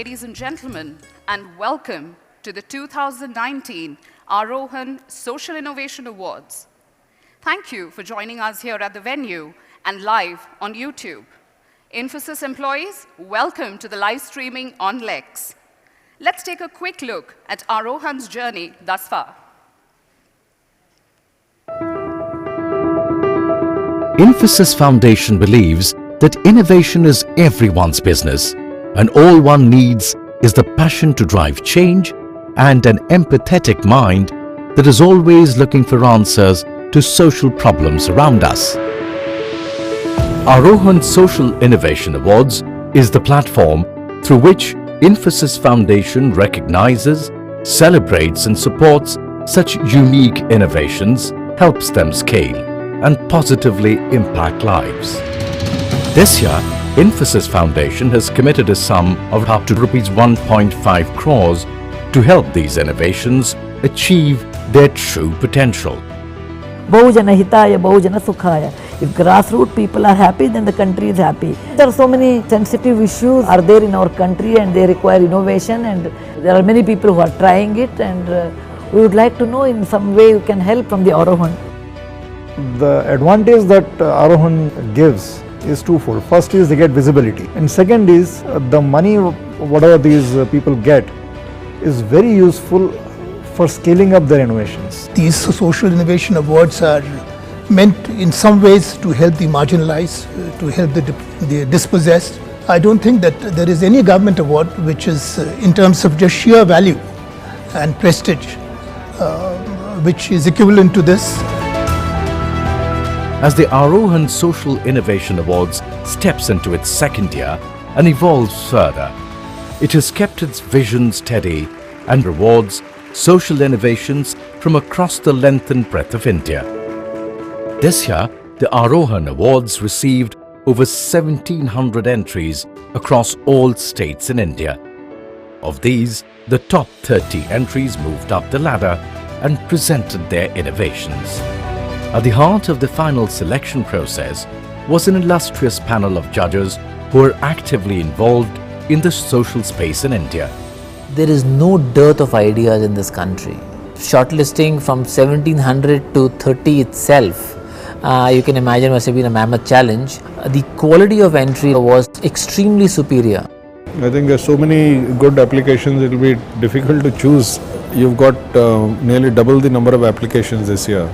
Ladies and gentlemen, and welcome to the 2019 Aarohan Social Innovation Awards. Thank you for joining us here at the venue and live on YouTube. Infosys employees, welcome to the live streaming on Lex. Let's take a quick look at Aarohan's journey thus far. Infosys Foundation believes that innovation is everyone's business, and all one needs is the passion to drive change and an empathetic mind that is always looking for answers to social problems around us. Aarohan Social Innovation Awards is the platform through which Infosys Foundation recognizes, celebrates and supports such unique innovations, helps them scale and positively impact lives. This year, Infosys Foundation has committed a sum of up to Rs 1.5 crores to help these innovations achieve their true potential. Bahujana hitaya, bahujana sukhaya. If grassroots people are happy, then the country is happy. There are so many sensitive issues are there in our country and they require innovation, and there are many people who are trying it, and we would like to know in some way you can help from the Aarohan. The advantage that Aarohan gives is twofold. First is they get visibility, and second is the money whatever these people get is very useful for scaling up their innovations. These social innovation awards are meant in some ways to help the marginalized, to help the dispossessed. I don't think that there is any government award which is in terms of just sheer value and prestige which is equivalent to this. As the Aarohan Social Innovation Awards steps into its second year and evolves further, it has kept its vision steady and rewards social innovations from across the length and breadth of India. This year, the Aarohan Awards received over 1,700 entries across all states in India. Of these, the top 30 entries moved up the ladder and presented their innovations. At the heart of the final selection process was an illustrious panel of judges who are actively involved in the social space in India. There is no dearth of ideas in this country. Shortlisting from 1700 to 30 itself, you can imagine, must have been a mammoth challenge. The quality of entry was extremely superior. I think there's so many good applications, it will be difficult to choose. You've got nearly double the number of applications this year,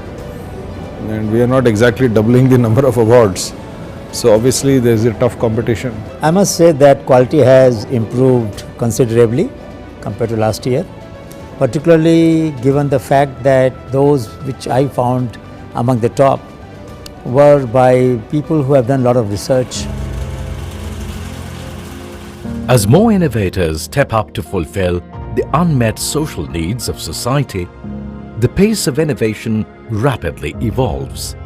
and we are not exactly doubling the number of awards. So obviously there's a tough competition. I must say that quality has improved considerably compared to last year, particularly given the fact that those which I found among the top were by people who have done a lot of research. As more innovators step up to fulfill the unmet social needs of society, the pace of innovation rapidly evolves.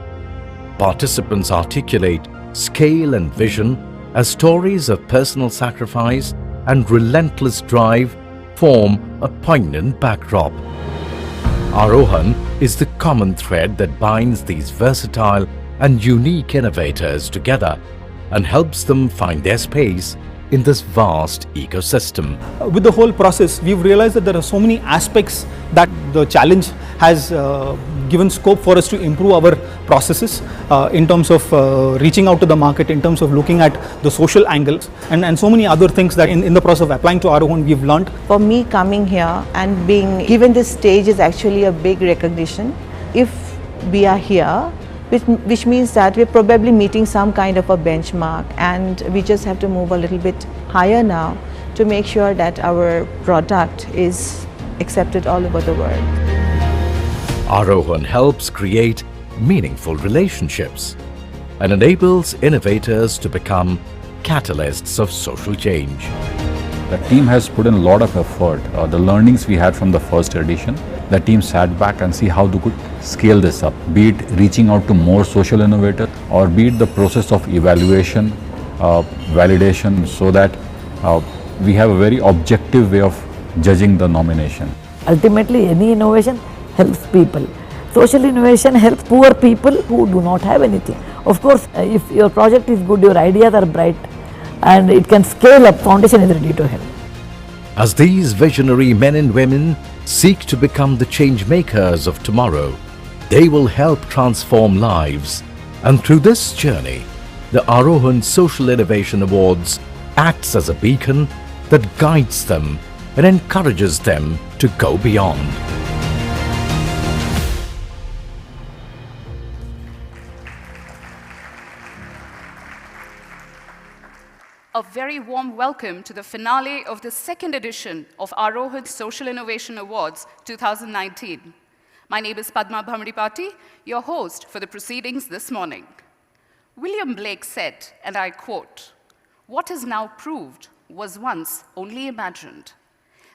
Participants articulate scale and vision as stories of personal sacrifice and relentless drive form a poignant backdrop. Aarohan is the common thread that binds these versatile and unique innovators together and helps them find their space in this vast ecosystem. With the whole process, we've realized that there are so many aspects that the challenge has given scope for us to improve our processes in terms of reaching out to the market, in terms of looking at the social angles, and so many other things that in the process of applying to Aarohan we've learned. For me, coming here and being given this stage is actually a big recognition. If we are here, which means that we're probably meeting some kind of a benchmark, and we just have to move a little bit higher now to make sure that our product is accepted all over the world. Aarohan helps create meaningful relationships and enables innovators to become catalysts of social change. The team has put in a lot of effort. The learnings we had from the first edition, the team sat back and see how they could scale this up, be it reaching out to more social innovators or be it the process of evaluation, validation, so that we have a very objective way of judging the nomination. Ultimately, any innovation helps people. Social innovation helps poor people who do not have anything. Of course, if your project is good, your ideas are bright, and it can scale up, foundation is ready to help. As these visionary men and women seek to become the change makers of tomorrow, they will help transform lives. And through this journey, the Aarohan Social Innovation Awards acts as a beacon that guides them and encourages them to go beyond. A very warm welcome to the finale of the second edition of Aarohan Social Innovation Awards 2019. My name is Padma Bhamripati, your host for the proceedings this morning. William Blake said, and I quote, "What is now proved was once only imagined."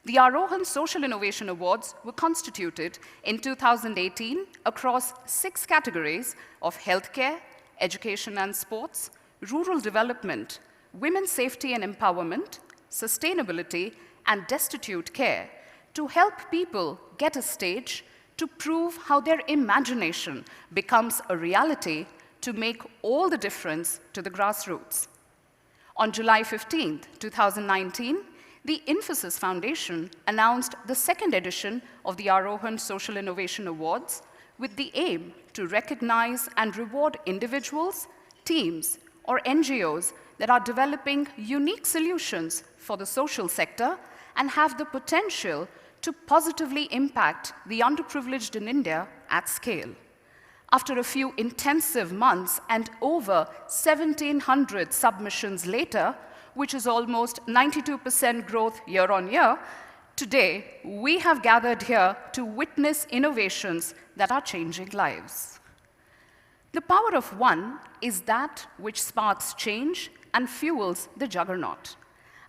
The Aarohan Social Innovation Awards were constituted in 2018 across 6 categories of healthcare, education and sports, rural development, women's safety and empowerment, sustainability, and destitute care to help people get a stage to prove how their imagination becomes a reality to make all the difference to the grassroots. On July 15, 2019, the Infosys Foundation announced the second edition of the Aarohan Social Innovation Awards with the aim to recognize and reward individuals, teams, or NGOs that are developing unique solutions for the social sector and have the potential to positively impact the underprivileged in India at scale. After a few intensive months and over 1,700 submissions later, which is almost 92% growth year on year, today we have gathered here to witness innovations that are changing lives. The power of one is that which sparks change and fuels the juggernaut.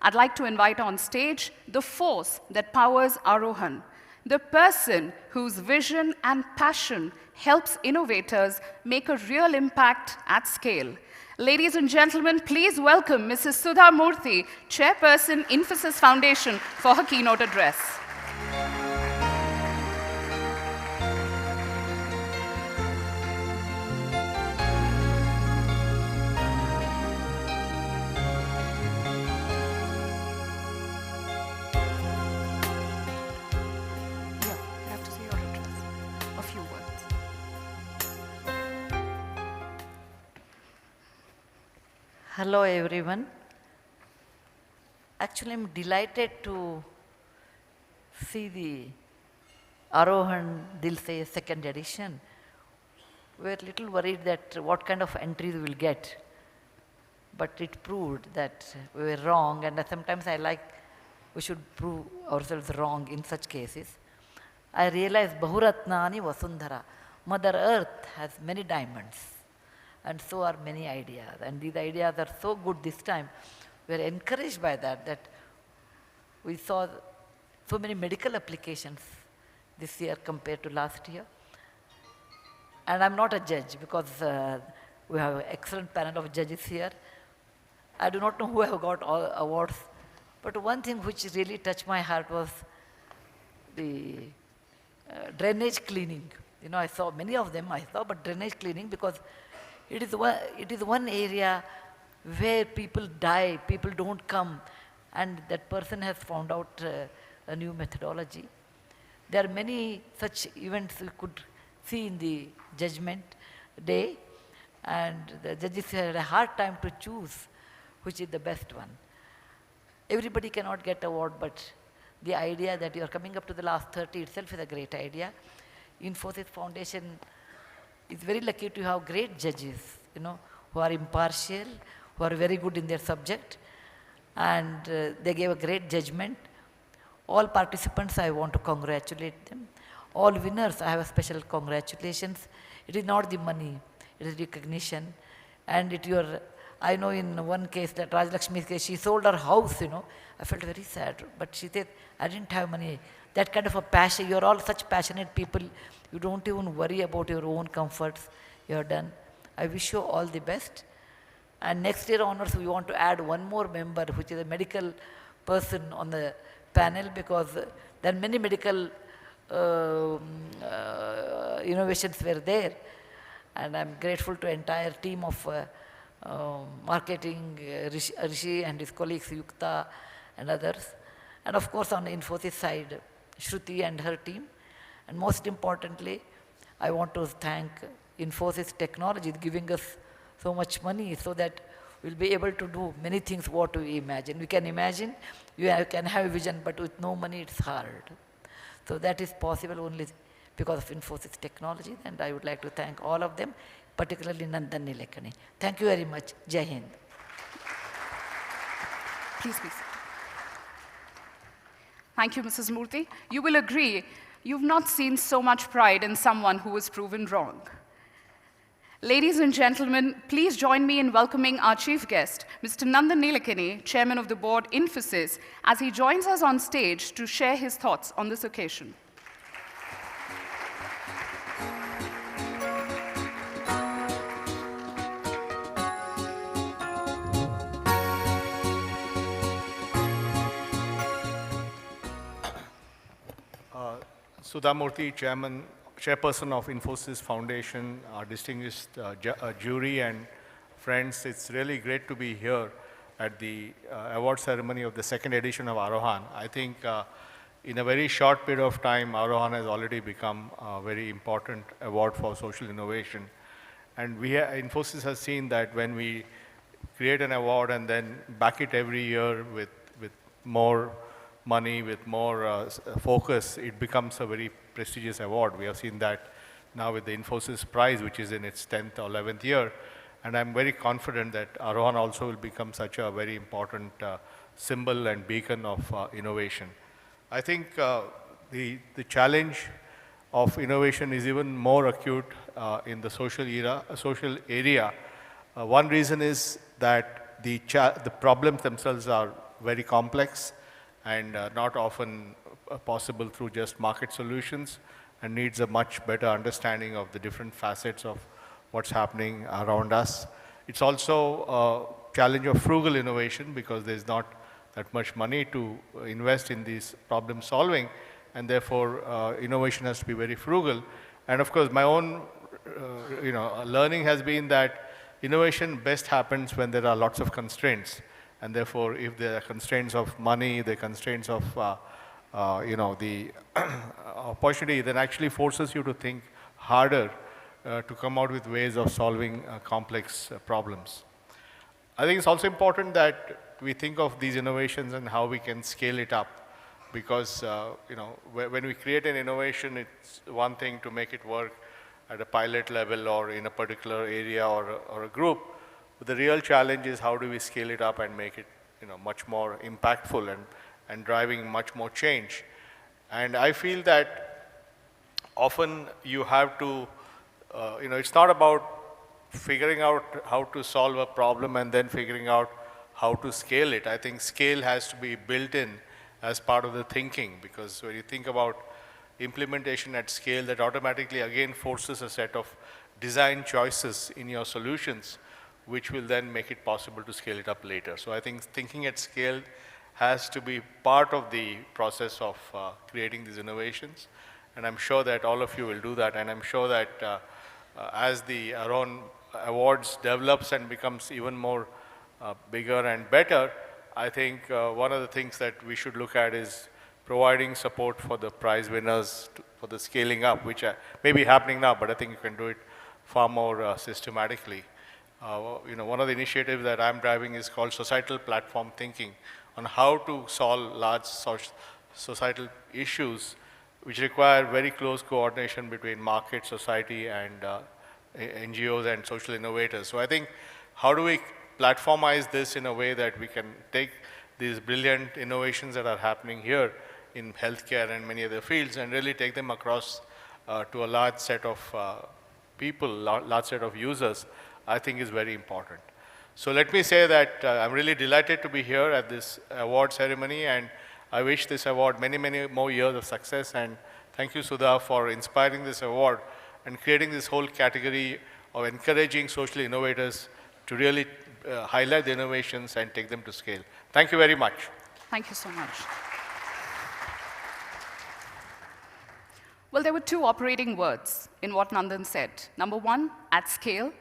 I'd like to invite on stage the force that powers Aarohan, the person whose vision and passion helps innovators make a real impact at scale. Ladies and gentlemen, please welcome Mrs. Sudha Murthy, Chairperson, Infosys Foundation, for her keynote address. Hello everyone. Actually, I'm delighted to see the Aarohan Dil Se second edition. We're a little worried that what kind of entries we'll get, but it proved that we were wrong, and sometimes I like we should prove ourselves wrong in such cases. I realized Bahuratnani Vasundhara, Mother Earth has many diamonds. And so are many ideas. And these ideas are so good this time. We are encouraged by that we saw so many medical applications this year compared to last year. And I'm not a judge because we have an excellent panel of judges here. I do not know who have got all awards, but one thing which really touched my heart was the drainage cleaning. You know, I saw many of them, but drainage cleaning, because it is one area where people die, people don't come, and that person has found out a new methodology. There are many such events we could see in the judgment day, and the judges had a hard time to choose which is the best one. Everybody cannot get award, but the idea that you are coming up to the last 30 itself is a great idea. Infosys Foundation is very lucky to have great judges, you know, who are impartial, who are very good in their subject, and they gave a great judgment. All participants, I want to congratulate them. All winners, I have a special congratulations. It is not the money, it is recognition. And I know in one case, that Rajlakshmi's case, she sold her house, you know. I felt very sad, but she said, I didn't have money. That kind of a passion, you're all such passionate people, you don't even worry about your own comforts, you're done. I wish you all the best. And next year onwards, we want to add one more member, which is a medical person on the panel, because there are many medical innovations were there. And I'm grateful to entire team of marketing, Rishi and his colleagues, Yukta and others. And of course, on the Infosys side, Shruti and her team. And most importantly, I want to thank Infosys Technology giving us so much money so that we'll be able to do many things what we imagine. We can imagine, can have a vision, but with no money it's hard. So that is possible only because of Infosys Technology, and I would like to thank all of them, particularly Nandan Nilekani. Thank you very much. Jai Hind. Please be seated. Thank you, Mrs. Murthy. You will agree, you've not seen so much pride in someone who was proven wrong. Ladies and gentlemen, please join me in welcoming our chief guest, Mr. Nandan Nilekani, Chairman of the Board, Infosys, as he joins us on stage to share his thoughts on this occasion. Sudha Murthy, Chairperson of Infosys Foundation, our distinguished jury and friends, it's really great to be here at the award ceremony of the second edition of Aarohan. I think in a very short period of time, Aarohan has already become a very important award for social innovation. And Infosys has seen that when we create an award and then back it every year with more money, with more focus, it becomes a very prestigious award. We have seen that now with the Infosys Prize, which is in its 10th or 11th year. And I'm very confident that Aarohan also will become such a very important symbol and beacon of innovation. I think the challenge of innovation is even more acute in the social area. One reason is that the problems themselves are very complex and not often possible through just market solutions, and needs a much better understanding of the different facets of what's happening around us. It's also a challenge of frugal innovation because there's not that much money to invest in these problem solving, and therefore innovation has to be very frugal. And of course, my own learning has been that innovation best happens when there are lots of constraints. And therefore, if there are constraints of money, the constraints of the opportunity, then actually forces you to think harder to come out with ways of solving complex problems. I think it's also important that we think of these innovations and how we can scale it up, because when we create an innovation, it's one thing to make it work at a pilot level or in a particular area or a group. But the real challenge is how do we scale it up and make it much more impactful and driving much more change. And I feel that often you have to, it's not about figuring out how to solve a problem and then figuring out how to scale it. I think scale has to be built in as part of the thinking, because when you think about implementation at scale, that automatically again forces a set of design choices in your solutions, which will then make it possible to scale it up later. So I think thinking at scale has to be part of the process of creating these innovations. And I'm sure that all of you will do that. And I'm sure that as the Aarohan Awards develops and becomes even more bigger and better, I think one of the things that we should look at is providing support for the prize winners for the scaling up, which may be happening now, but I think you can do it far more systematically. One of the initiatives that I'm driving is called societal platform thinking, on how to solve large societal issues which require very close coordination between market, society, and NGOs and social innovators. So I think, how do we platformize this in a way that we can take these brilliant innovations that are happening here in healthcare and many other fields and really take them across to a large set of people, large set of users, I think is very important. So let me say that I'm really delighted to be here at this award ceremony, and I wish this award many, many more years of success. And thank you, Sudha, for inspiring this award and creating this whole category of encouraging social innovators to really highlight the innovations and take them to scale. Thank you very much. Thank you so much. Well, there were two operating words in what Nandan said. Number one, at scale.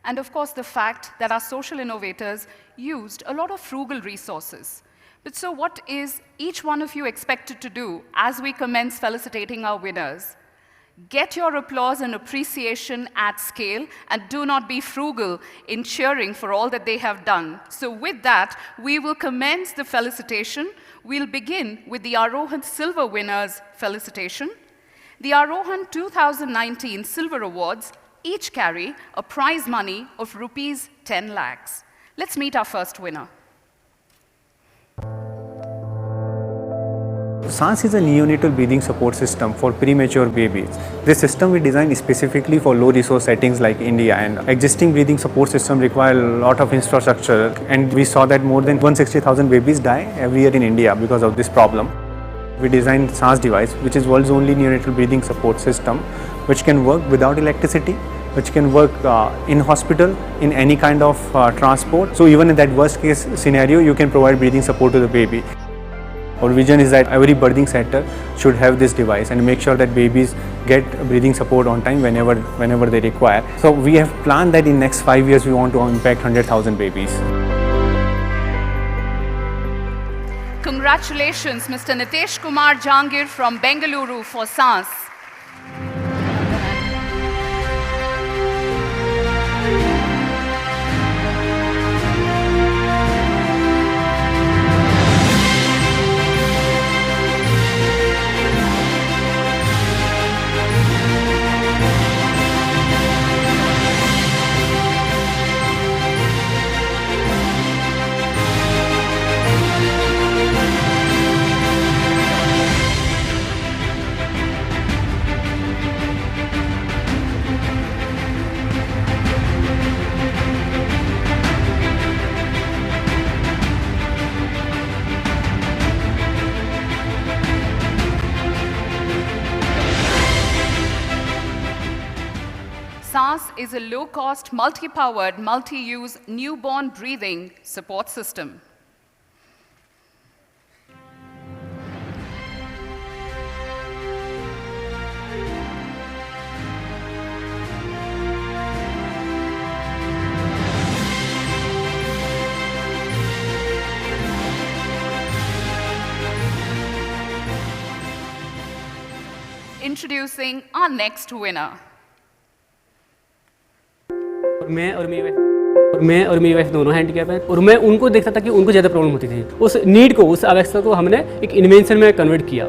And of course, the fact that our social innovators used a lot of frugal resources, But so what is each one of you expected to do as we commence felicitating our winners? Get your applause and appreciation at scale, and do not be frugal in cheering for all that they have done. So with that, we will commence the felicitation. We'll begin with the Aarohan Silver winners' felicitation. The Aarohan 2019 Silver Awards each carry a prize money of rupees 10 lakhs. Let's meet our first winner. SANS is a neonatal breathing support system for premature babies. This system we designed specifically for low resource settings like India, and existing breathing support system require a lot of infrastructure, and we saw that more than 160,000 babies die every year in India because of this problem. We designed SANS device, which is world's only neonatal breathing support system, which can work without electricity, which can work in hospital, in any kind of transport. So even in that worst case scenario, you can provide breathing support to the baby. Our vision is that every birthing center should have this device and make sure that babies get breathing support on time whenever they require. So we have planned that in next 5 years we want to impact 100,000 babies. Congratulations, Mr. Nitesh Kumar Jangir from Bengaluru for SANS. SANS is a low-cost, multi-powered, multi-use newborn breathing support system. Introducing our next winner. मैं और मेरी wife दोनों handicap हैं, और मैं उनको देखता था कि उनको ज़्यादा प्रॉब्लम होती थी। उस नीड को, उस आवश्यकता को हमने एक इन्वेंशन में कन्वर्ट किया।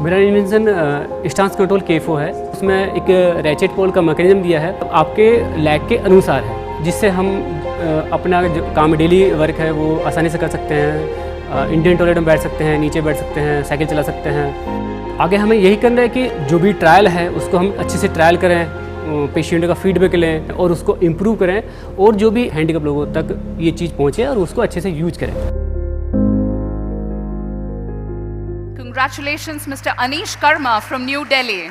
मेरा इन्वेंशन स्टांस कंट्रोल K4 है। उसमें एक रैचेट पोल का मैकेनिज्म दिया है, तो आपके लैग के अनुसार है, जिससे हम अपना जो काम डेली वर्क है वो आसानी से कर सकते हैं। इंडियन टॉयलेट में बैठ सकते हैं, नीचे बैठ सकते हैं, साइकिल चला सकते हैं। आगे हमें यही करना है कि जो भी ट्रायल है उसको हम अच्छे से ट्रायल करें, पेशेंट का फीडबैक लें और उसको इम्प्रूव करें, और जो भी हैंडीकैप लोगों तक ये चीज़ पहुँचे और उसको अच्छे से यूज करें। Congratulations, Mr. Anish Karma from New Delhi.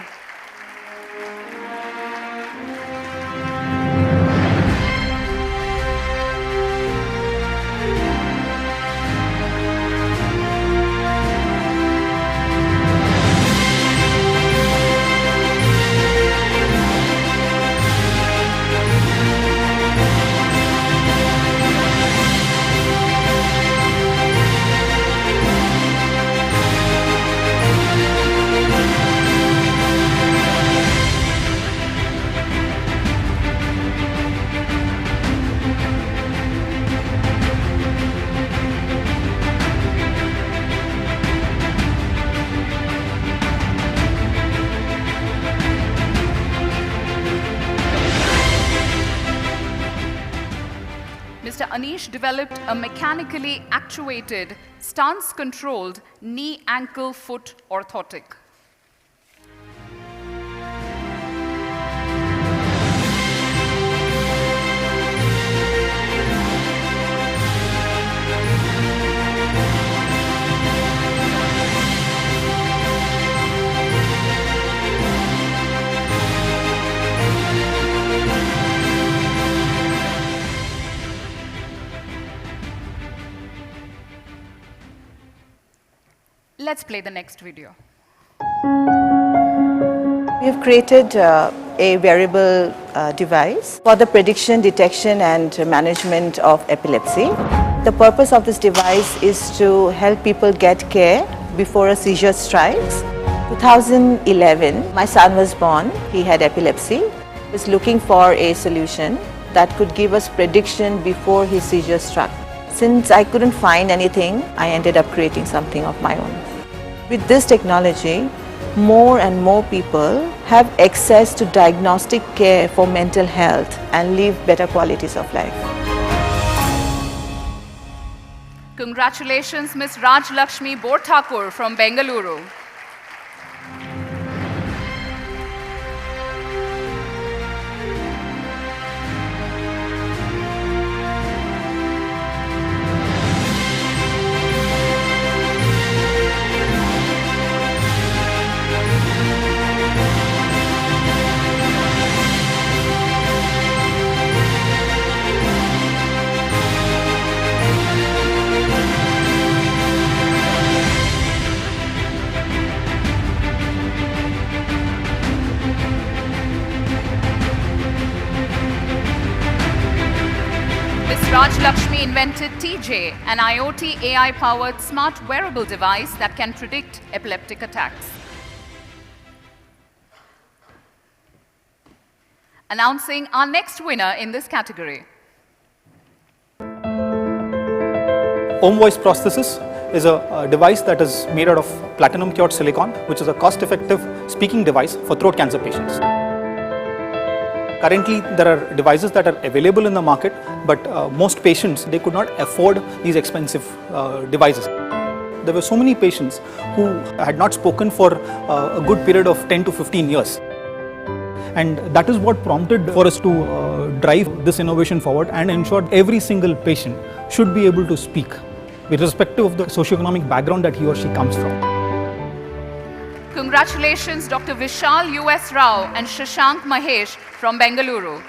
Mr. Anish developed a mechanically actuated, stance-controlled knee, ankle, foot orthotic. Let's play the next video. We have created a wearable device for the prediction, detection and management of epilepsy. The purpose of this device is to help people get care before a seizure strikes. 2011, my son was born. He had epilepsy. He was looking for a solution that could give us prediction before his seizure struck. Since I couldn't find anything, I ended up creating something of my own. With this technology, more and more people have access to diagnostic care for mental health and live better qualities of life. Congratulations, Ms. Raj Lakshmi Borthakur from Bengaluru. Raj Lakshmi invented TJ, an IoT AI-powered smart wearable device that can predict epileptic attacks. Announcing our next winner in this category. Home voice prosthesis is a device that is made out of platinum cured silicon, which is a cost-effective speaking device for throat cancer patients. Currently, there are devices that are available in the market, but most patients, they could not afford these expensive devices. There were so many patients who had not spoken for a good period of 10 to 15 years. And that is what prompted for us to drive this innovation forward and ensure every single patient should be able to speak, irrespective of the socioeconomic background that he or she comes from. Congratulations, Dr. Vishal U.S. Rao and Shashank Mahesh from Bengaluru.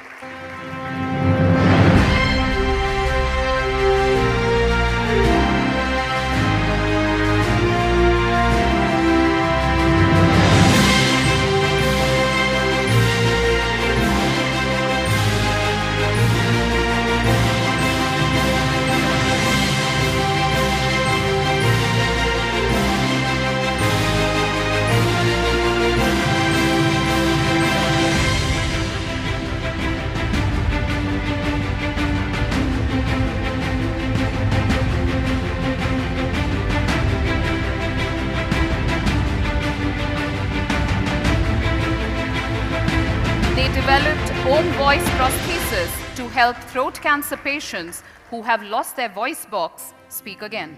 Developed home voice prosthesis to help throat cancer patients who have lost their voice box speak again.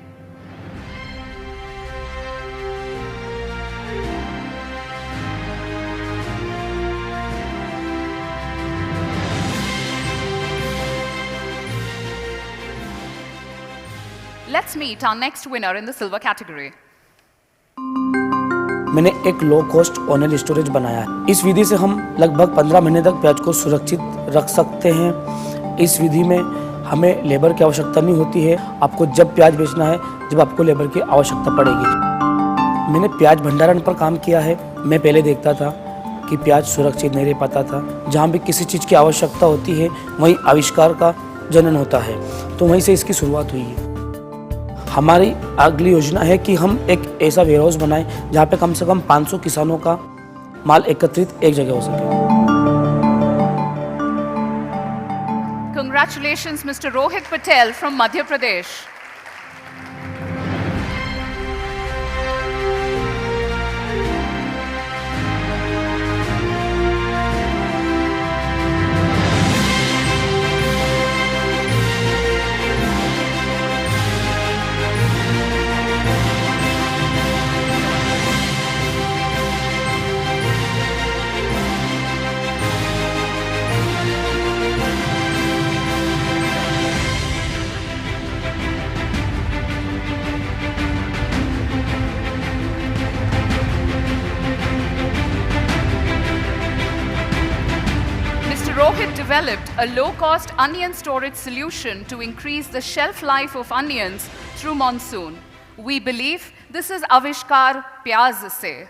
Let's meet our next winner in the silver category. मैंने एक low cost online storage बनाया है। इस विधि से हम लगभग 15 महीने तक प्याज को सुरक्षित रख सकते हैं। इस विधि में हमें लेबर की आवश्यकता नहीं होती है। आपको जब प्याज बेचना है, जब आपको लेबर की आवश्यकता पड़ेगी। मैंने प्याज भंडारण पर काम किया है। मैं पहले देखता था कि प्याज सुरक्षित नहीं रह पाता था। जहाँ भी किसी चीज़ की आवश्यकता होती है, वहीं आविष्कार का जनन होता है। तो वहीं से इसकी शुरुआत हुई है। हमारी अगली योजना है कि हम एक ऐसा वेयरहाउस बनाएं जहाँ पे कम से कम 500 किसानों का माल एकत्रित एक जगह हो सके। Congratulations, Mr. Rohit Patel from Madhya Pradesh. Rohit developed a low-cost onion storage solution to increase the shelf life of onions through monsoon. We believe this is Avishkar Pyaz Se.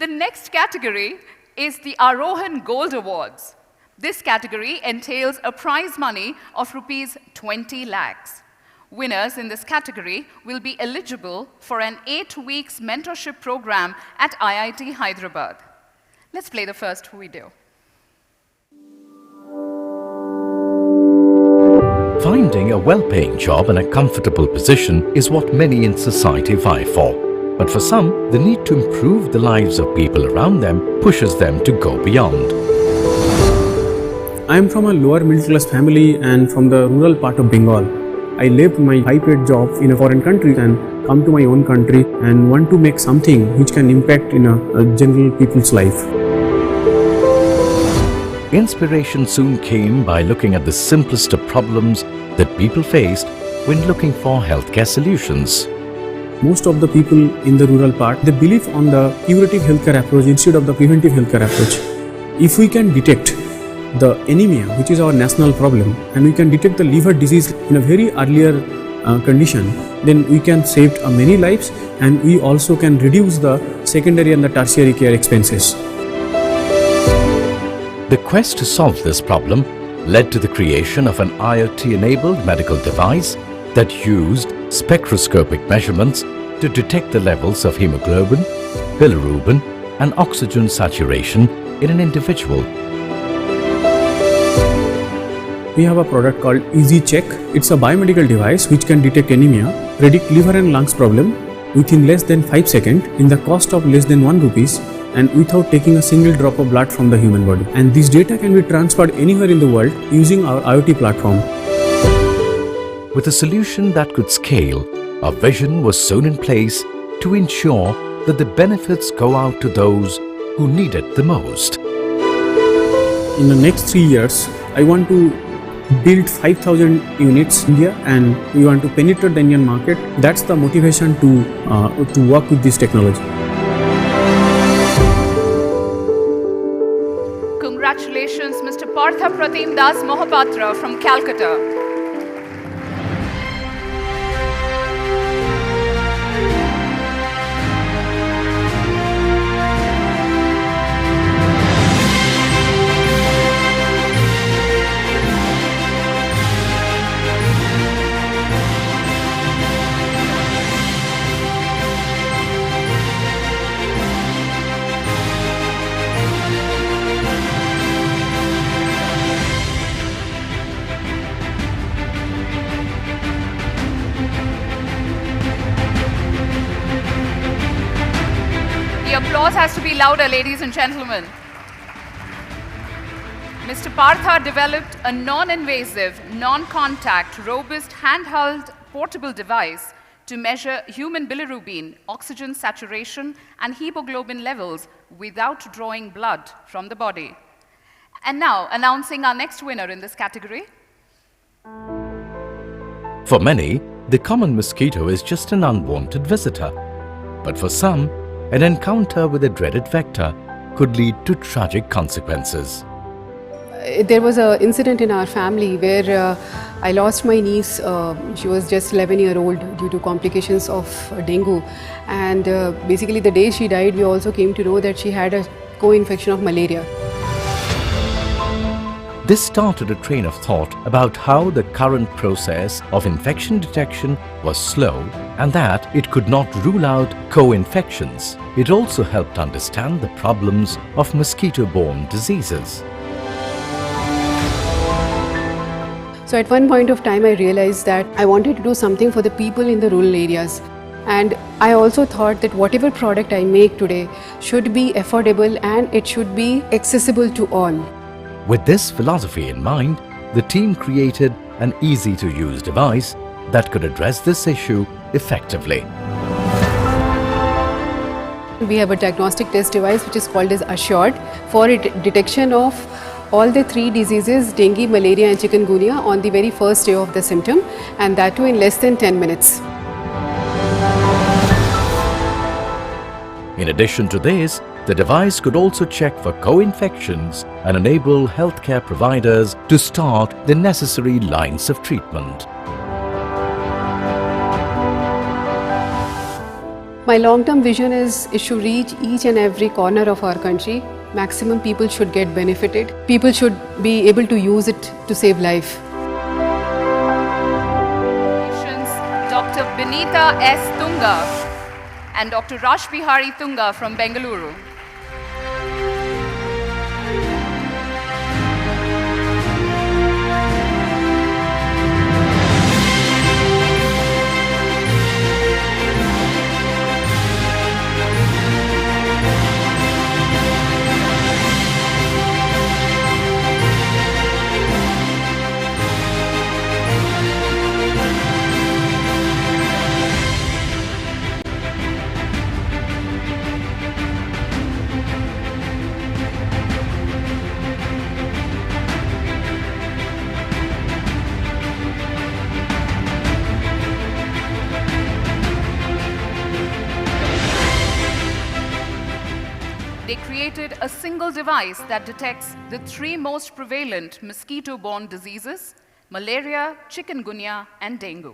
The next category is the Aarohan Gold Awards. This category entails a prize money of rupees 20 lakhs. Winners in this category will be eligible for an 8 weeks mentorship program at IIT Hyderabad. Let's play the first video. Finding a well-paying job and a comfortable position is what many in society vie for. But for some, the need to improve the lives of people around them pushes them to go beyond. I am from a lower middle class family and from the rural part of Bengal. I left my high-paid job in a foreign country and come to my own country and want to make something which can impact in a general people's life. Inspiration soon came by looking at the simplest of problems that people faced when looking for healthcare solutions. Most of the people in the rural part, they believe on the curative healthcare approach instead of the preventive healthcare approach. If we can detect the anemia, which is our national problem, and we can detect the liver disease in a very earlier condition, then we can save many lives, and we also can reduce the secondary and the tertiary care expenses. The quest to solve this problem led to the creation of an IoT-enabled medical device that used spectroscopic measurements to detect the levels of hemoglobin, bilirubin, and oxygen saturation in an individual. We have a product called Easy Check. It's a biomedical device which can detect anemia, predict liver and lungs problem within less than 5 seconds in the cost of less than 1 rupees and without taking a single drop of blood from the human body. And this data can be transferred anywhere in the world using our IoT platform. With a solution that could scale, a vision was soon in place to ensure that the benefits go out to those who need it the most. In the next 3 years, I want to build 5,000 units in India and we want to penetrate the Indian market. That's the motivation to work with this technology. Congratulations, Mr. Partha Pratim Das Mohapatra from Calcutta. The applause has to be louder, ladies and gentlemen. Mr. Partha developed a non-invasive, non-contact, robust, handheld, portable device to measure human bilirubin, oxygen saturation, and hemoglobin levels without drawing blood from the body. And now, announcing our next winner in this category. For many, the common mosquito is just an unwanted visitor. But for some, an encounter with a dreaded vector could lead to tragic consequences. There was an incident in our family where I lost my niece. She was just 11-year-old due to complications of dengue. And basically the day she died, we also came to know that she had a co-infection of malaria. This started a train of thought about how the current process of infection detection was slow and that it could not rule out co-infections. It also helped understand the problems of mosquito-borne diseases. So at one point of time I realized that I wanted to do something for the people in the rural areas. And I also thought that whatever product I make today should be affordable and it should be accessible to all. With this philosophy in mind, the team created an easy-to-use device that could address this issue effectively. We have a diagnostic test device which is called as Assured for detection of all the 3 diseases, dengue, malaria and chikungunya on the very first day of the symptom, and that too in less than 10 minutes. In addition to this, the device could also check for co-infections and enable healthcare providers to start the necessary lines of treatment. My long-term vision is to reach each and every corner of our country maximum people should get benefited. People should be able to use it to save life. Dr. Binita S. Tunga and Dr. Rash Bihari Tunga from Bengaluru. They created a single device that detects the 3 most prevalent mosquito-borne diseases: malaria, chikungunya, and dengue.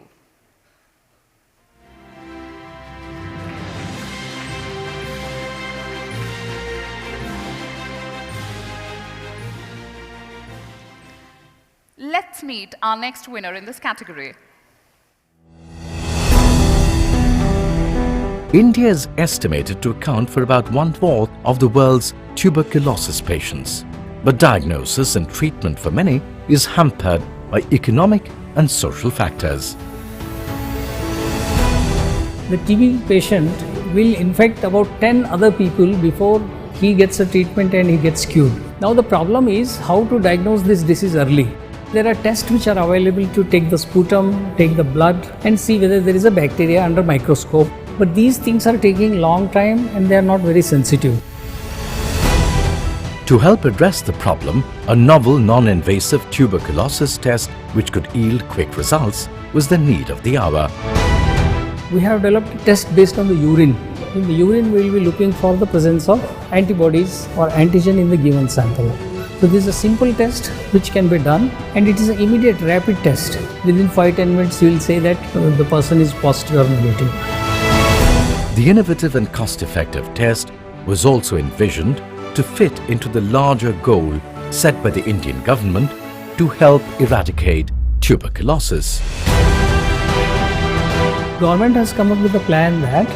Let's meet our next winner in this category. India is estimated to account for about 1/4 of the world's tuberculosis patients. But diagnosis and treatment for many is hampered by economic and social factors. The TB patient will infect about 10 other people before he gets a treatment and he gets cured. Now the problem is how to diagnose this disease early. There are tests which are available to take the sputum, take the blood and see whether there is a bacteria under microscope. But these things are taking long time and they are not very sensitive. To help address the problem, a novel non-invasive tuberculosis test which could yield quick results was the need of the hour. We have developed a test based on the urine. In the urine we will be looking for the presence of antibodies or antigen in the given sample. So this is a simple test which can be done and it is an immediate rapid test. Within 5-10 minutes you will say that the person is positive or negative. The innovative and cost-effective test was also envisioned to fit into the larger goal set by the Indian government to help eradicate tuberculosis. Government has come up with a plan that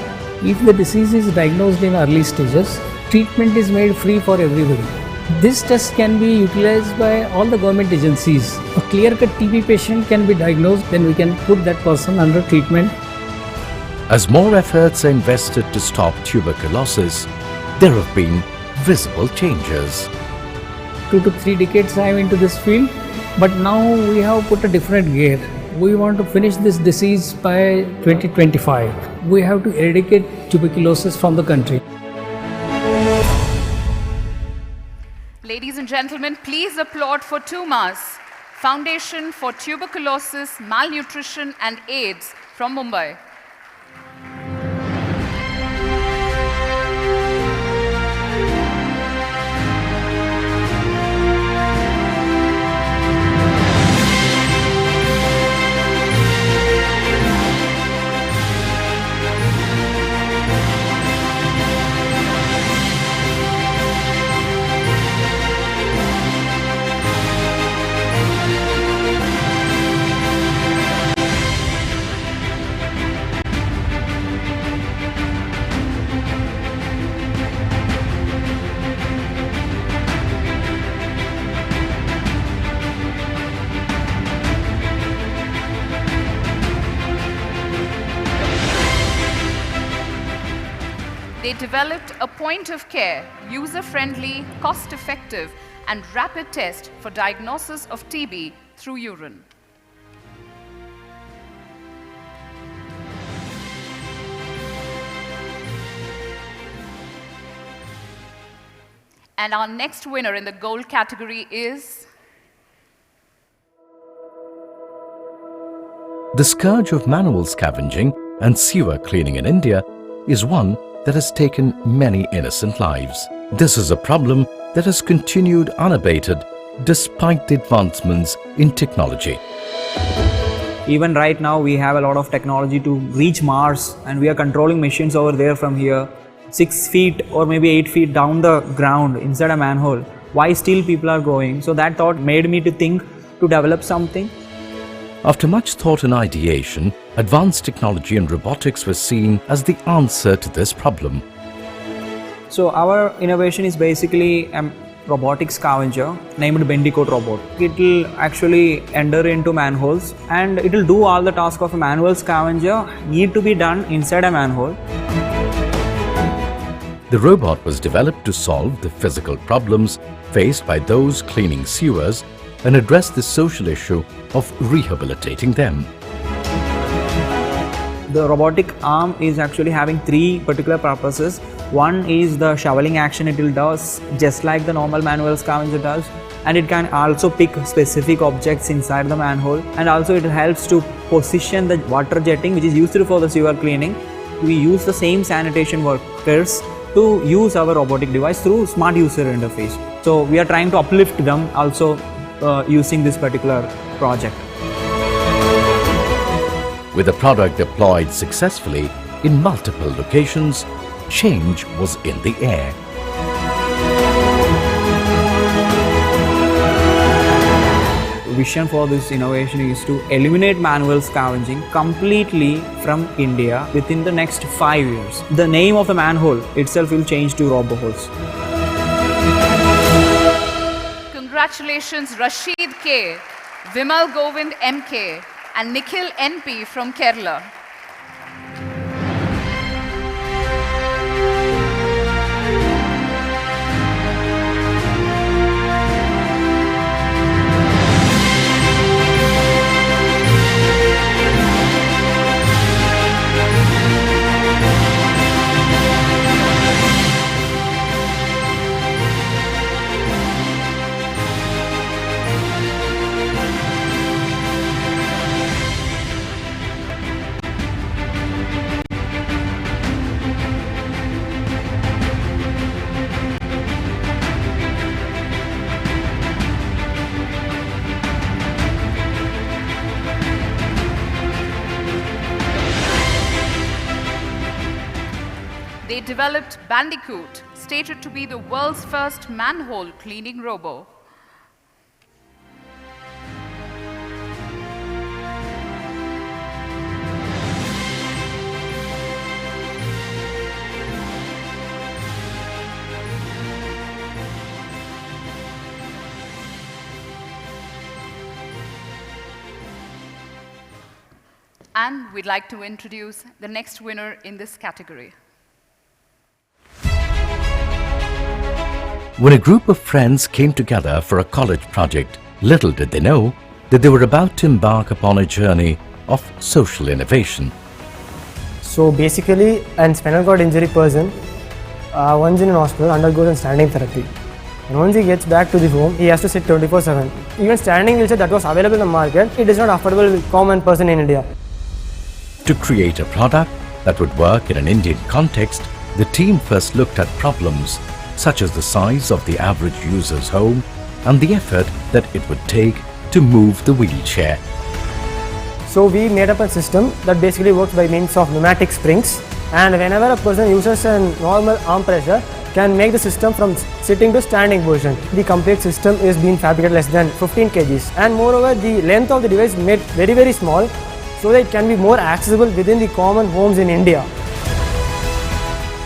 if the disease is diagnosed in early stages, treatment is made free for everybody. This test can be utilized by all the government agencies. A clear-cut TB patient can be diagnosed, then we can put that person under treatment. As more efforts are invested to stop tuberculosis, there have been visible changes. 2 to 3 decades I am into this field, but now we have put a different gear. We want to finish this disease by 2025. We have to eradicate tuberculosis from the country. Ladies and gentlemen, please applaud for TUMAS, Foundation for Tuberculosis, Malnutrition and AIDS from Mumbai. They developed a point-of-care, user-friendly, cost-effective, and rapid test for diagnosis of TB through urine. And our next winner in the gold category is... The scourge of manual scavenging and sewer cleaning in India is one that has taken many innocent lives. This is a problem that has continued unabated despite the advancements in technology. Even right now we have a lot of technology to reach Mars and we are controlling machines over there from here. 6 feet or maybe 8 feet down the ground inside a manhole, why still people are going? So that thought made me to think to develop something. After much thought and ideation, advanced technology and robotics was seen as the answer to this problem. So our innovation is basically a robotic scavenger named Bendicoat robot. It will actually enter into manholes and it will do all the tasks of a manual scavenger need to be done inside a manhole. The robot was developed to solve the physical problems faced by those cleaning sewers and address the social issue of rehabilitating them. The robotic arm is actually having 3 particular purposes. One is the shoveling action it will does just like the normal manual scavenger does, and it can also pick specific objects inside the manhole, and also it helps to position the water jetting which is used for the sewer cleaning. We use the same sanitation workers to use our robotic device through smart user interface. So we are trying to uplift them also using this particular project. With the product deployed successfully in multiple locations, change was in the air. Vision for this innovation is to eliminate manual scavenging completely from India within the next 5 years. The name of the manhole itself will change to RoboHoles. Congratulations Rashid K, Vimal Govind MK and Nikhil NP from Kerala. They developed Bandicoot, stated to be the world's first manhole cleaning robo. And we'd like to introduce the next winner in this category. When a group of friends came together for a college project, little did they know that they were about to embark upon a journey of social innovation. So basically, a spinal cord injury person, once in an hospital, undergoes a standing therapy. And once he gets back to the home, he has to sit 24/7. Even standing wheelchair that was available in the market, it is not affordable with common person in India. To create a product that would work in an Indian context, the team first looked at problems such as the size of the average user's home and the effort that it would take to move the wheelchair. So we made up a system that basically works by means of pneumatic springs, and whenever a person uses a normal arm pressure, can make the system from sitting to standing position. The complete system is being fabricated less than 15 kgs, and moreover the length of the device is made very small so that it can be more accessible within the common homes in India.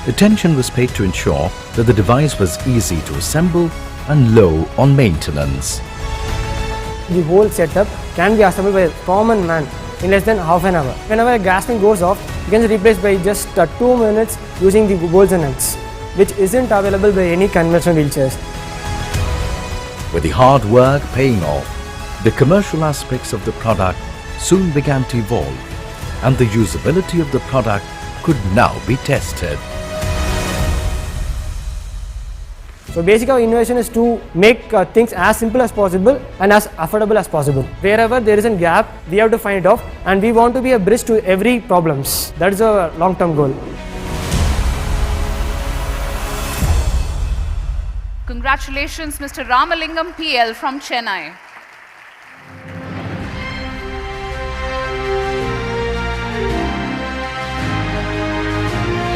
Attention was paid to ensure that the device was easy to assemble and low on maintenance. The whole setup can be assembled by a common man in less than half an hour. Whenever a gas spring goes off, it can be replaced by just 2 minutes using the bolts and nuts, which isn't available by any conventional wheelchairs. With the hard work paying off, the commercial aspects of the product soon began to evolve, and the usability of the product could now be tested. So basically our innovation is to make things as simple as possible and as affordable as possible. Wherever there is a gap, we have to find it off, and we want to be a bridge to every problems. That is our long-term goal. Congratulations, Mr. Ramalingam PL from Chennai.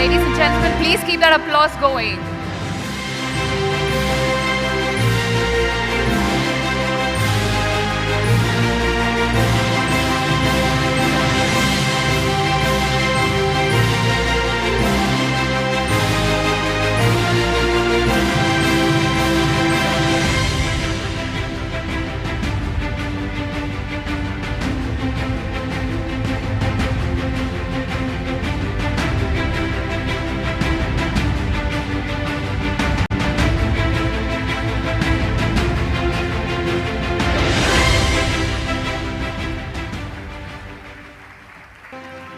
Ladies and gentlemen, please keep that applause going.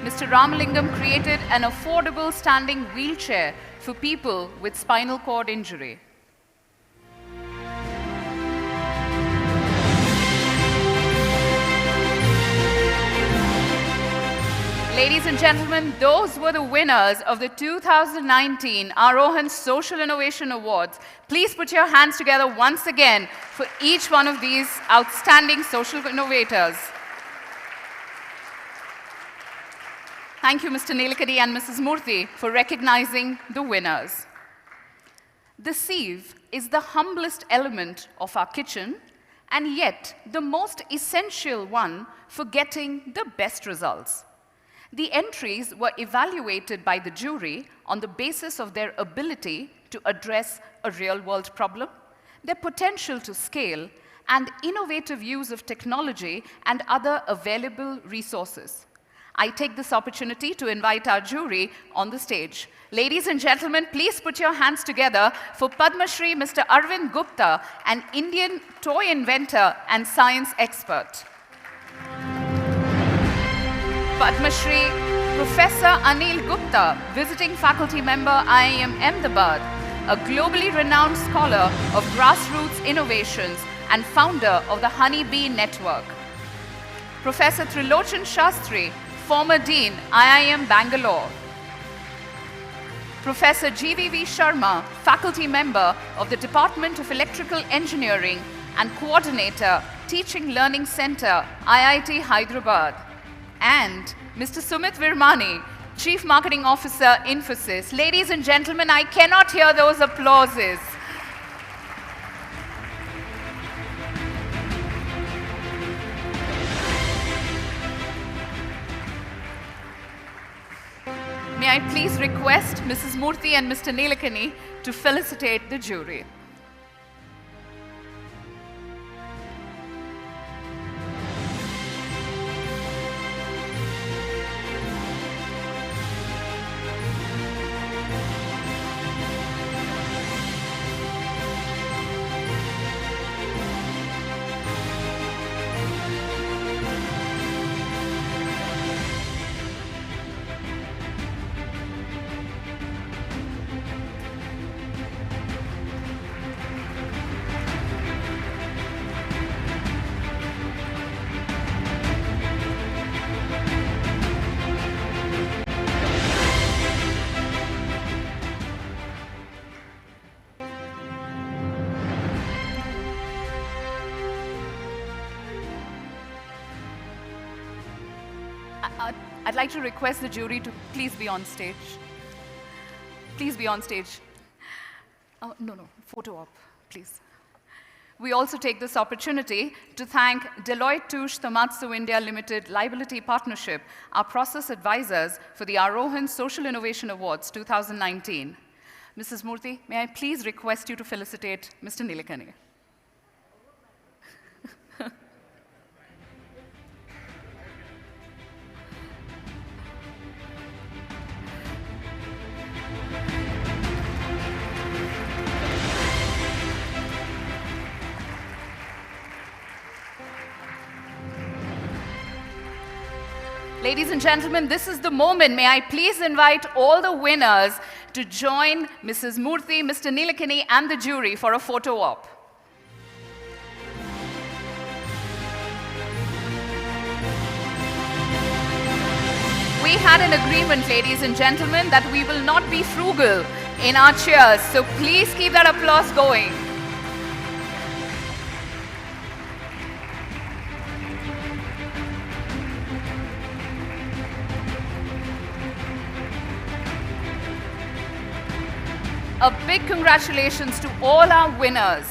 Mr. Ramalingam created an affordable standing wheelchair for people with spinal cord injury. Ladies and gentlemen, those were the winners of the 2019 Aarohan Social Innovation Awards. Please put your hands together once again for each one of these outstanding social innovators. Thank you, Mr. Nilakani and Mrs. Murthy, for recognizing the winners. The sieve is the humblest element of our kitchen, and yet the most essential one for getting the best results. The entries were evaluated by the jury on the basis of their ability to address a real-world problem, their potential to scale, and innovative use of technology and other available resources. I take this opportunity to invite our jury on the stage. Ladies and gentlemen, please put your hands together for Padma Shri Mr. Arvind Gupta, an Indian toy inventor and science expert. Padma Shri Professor Anil Gupta, visiting faculty member, IIM Ahmedabad, a globally renowned scholar of grassroots innovations and founder of the Honey Bee Network. Professor Trilochan Shastri, former Dean, IIM Bangalore. Professor GVV Sharma, faculty member of the Department of Electrical Engineering and coordinator, Teaching Learning Center, IIT Hyderabad. And Mr. Sumit Virmani, Chief Marketing Officer, Infosys. Ladies and gentlemen, I cannot hear those applauses. May I please request Mrs. Murthy and Mr. Nilakani to felicitate the jury. I'd like to request the jury to please be on stage. Please be on stage. Oh, no, photo op, please. We also take this opportunity to thank Deloitte Touche Tohmatsu India Limited Liability Partnership, our process advisors for the Aarohan Social Innovation Awards 2019. Mrs. Murthy, may I please request you to felicitate Mr. Nilakani. Ladies and gentlemen, this is the moment. May I please invite all the winners to join Mrs. Murthy, Mr. Nilakani, and the jury for a photo op. We had an agreement, ladies and gentlemen, that we will not be frugal in our cheers, so please keep that applause going. A big congratulations to all our winners.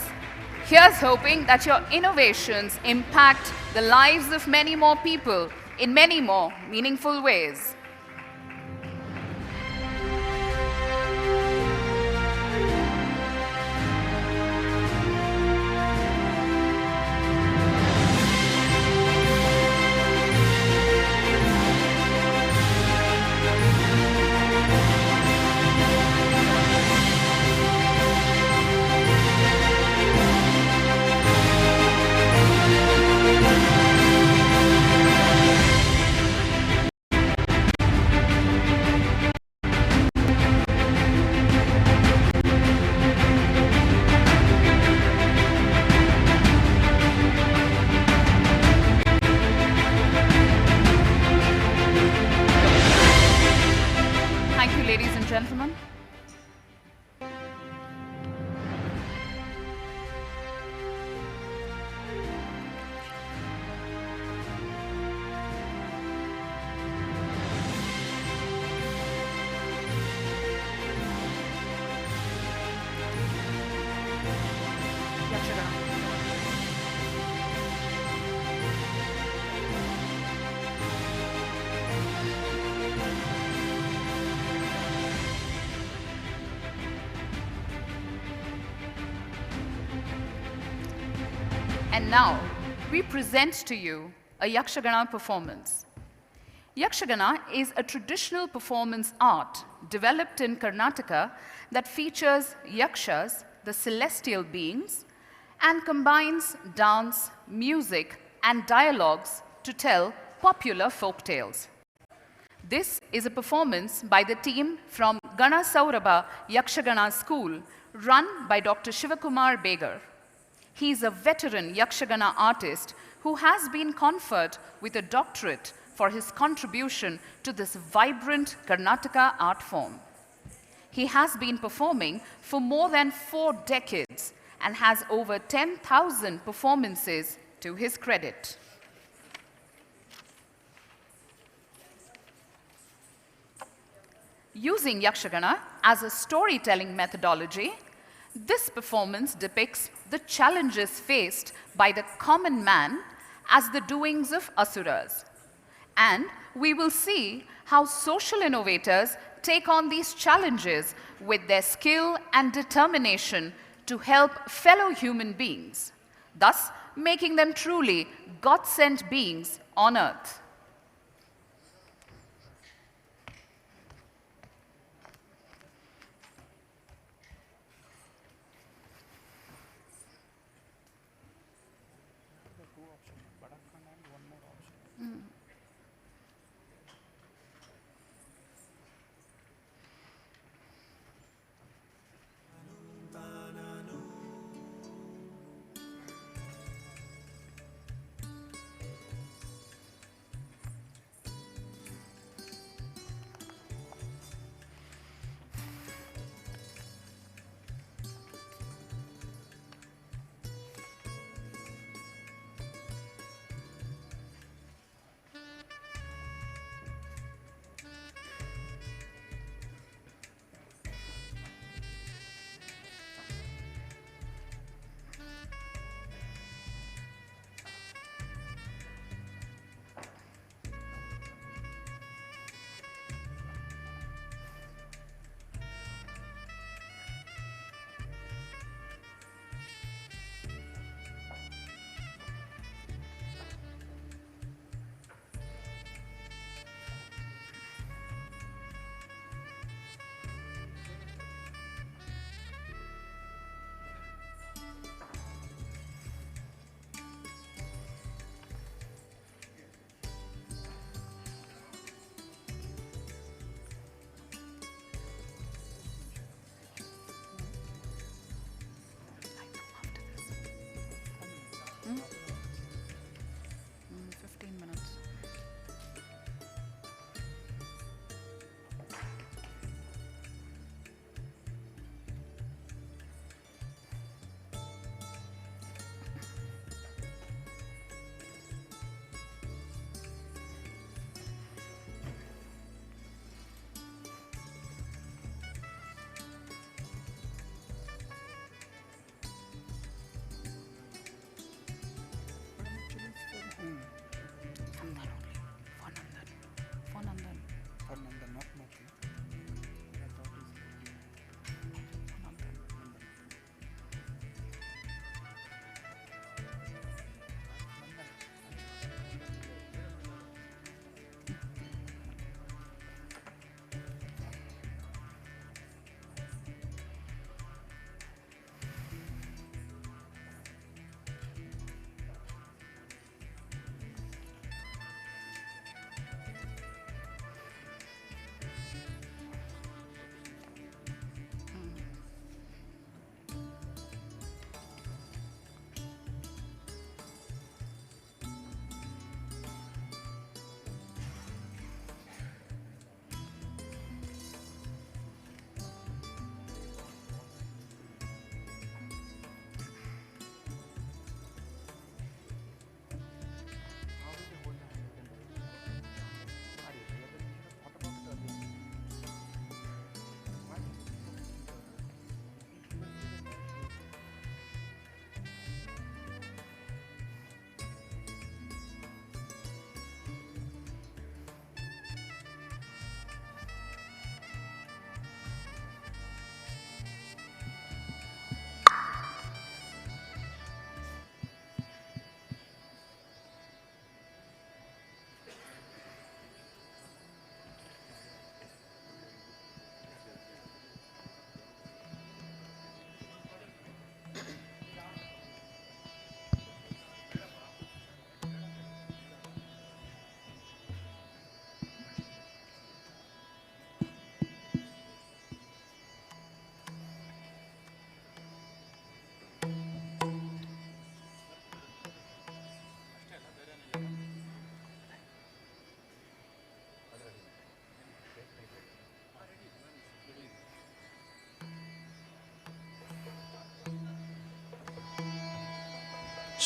Here's hoping that your innovations impact the lives of many more people in many more meaningful ways. Thank you, ladies and gentlemen. And now, we present to you a Yakshagana performance. Yakshagana is a traditional performance art developed in Karnataka that features yakshas, the celestial beings, and combines dance, music, and dialogues to tell popular folk tales. This is a performance by the team from Gana Saurabha Yakshagana School, run by Dr. Shivakumar Begar. He is a veteran Yakshagana artist who has been conferred with a doctorate for his contribution to this vibrant Karnataka art form. He has been performing for more than 4 decades and has over 10,000 performances to his credit. Using Yakshagana as a storytelling methodology, this performance depicts the challenges faced by the common man as the doings of asuras. And we will see how social innovators take on these challenges with their skill and determination to help fellow human beings, thus making them truly God-sent beings on earth.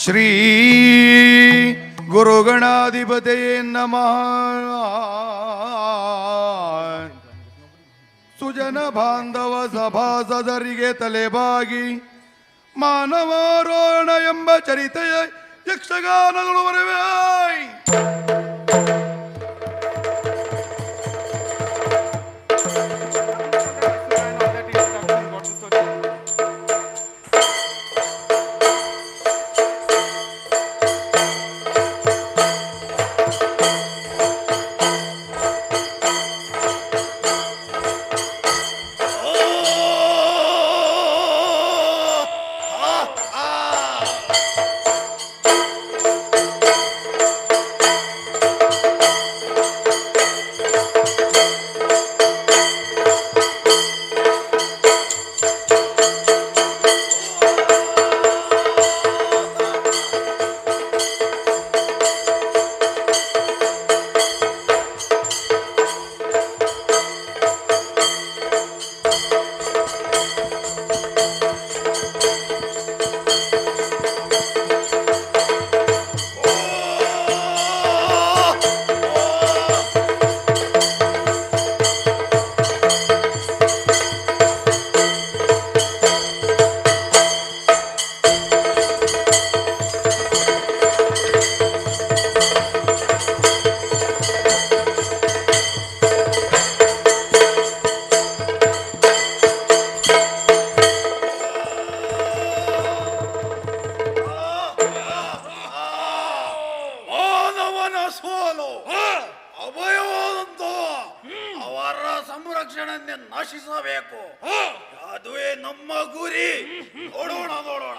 Shri ಗುರುಗಣಾಧಿಪತಯೇ ನಮಃ. ಸುಜನ ಬಾಂಧವ ಸಭಾಸದರಿಗೆ ತಲೆಬಾಗಿ ಮಾನವಾರೋಹಣ ಎಂಬ ಚರಿತೆಯ ಯಕ್ಷಗಾನಗಳು ಬರುವೆ. ಸಂರಕ್ಷಣೆಯನ್ನು ನಾಶಿಸಬೇಕು. ಅದುವೇ ನಮ್ಮ ಗುರಿ. ನೋಡೋಣ ನೋಡೋಣ.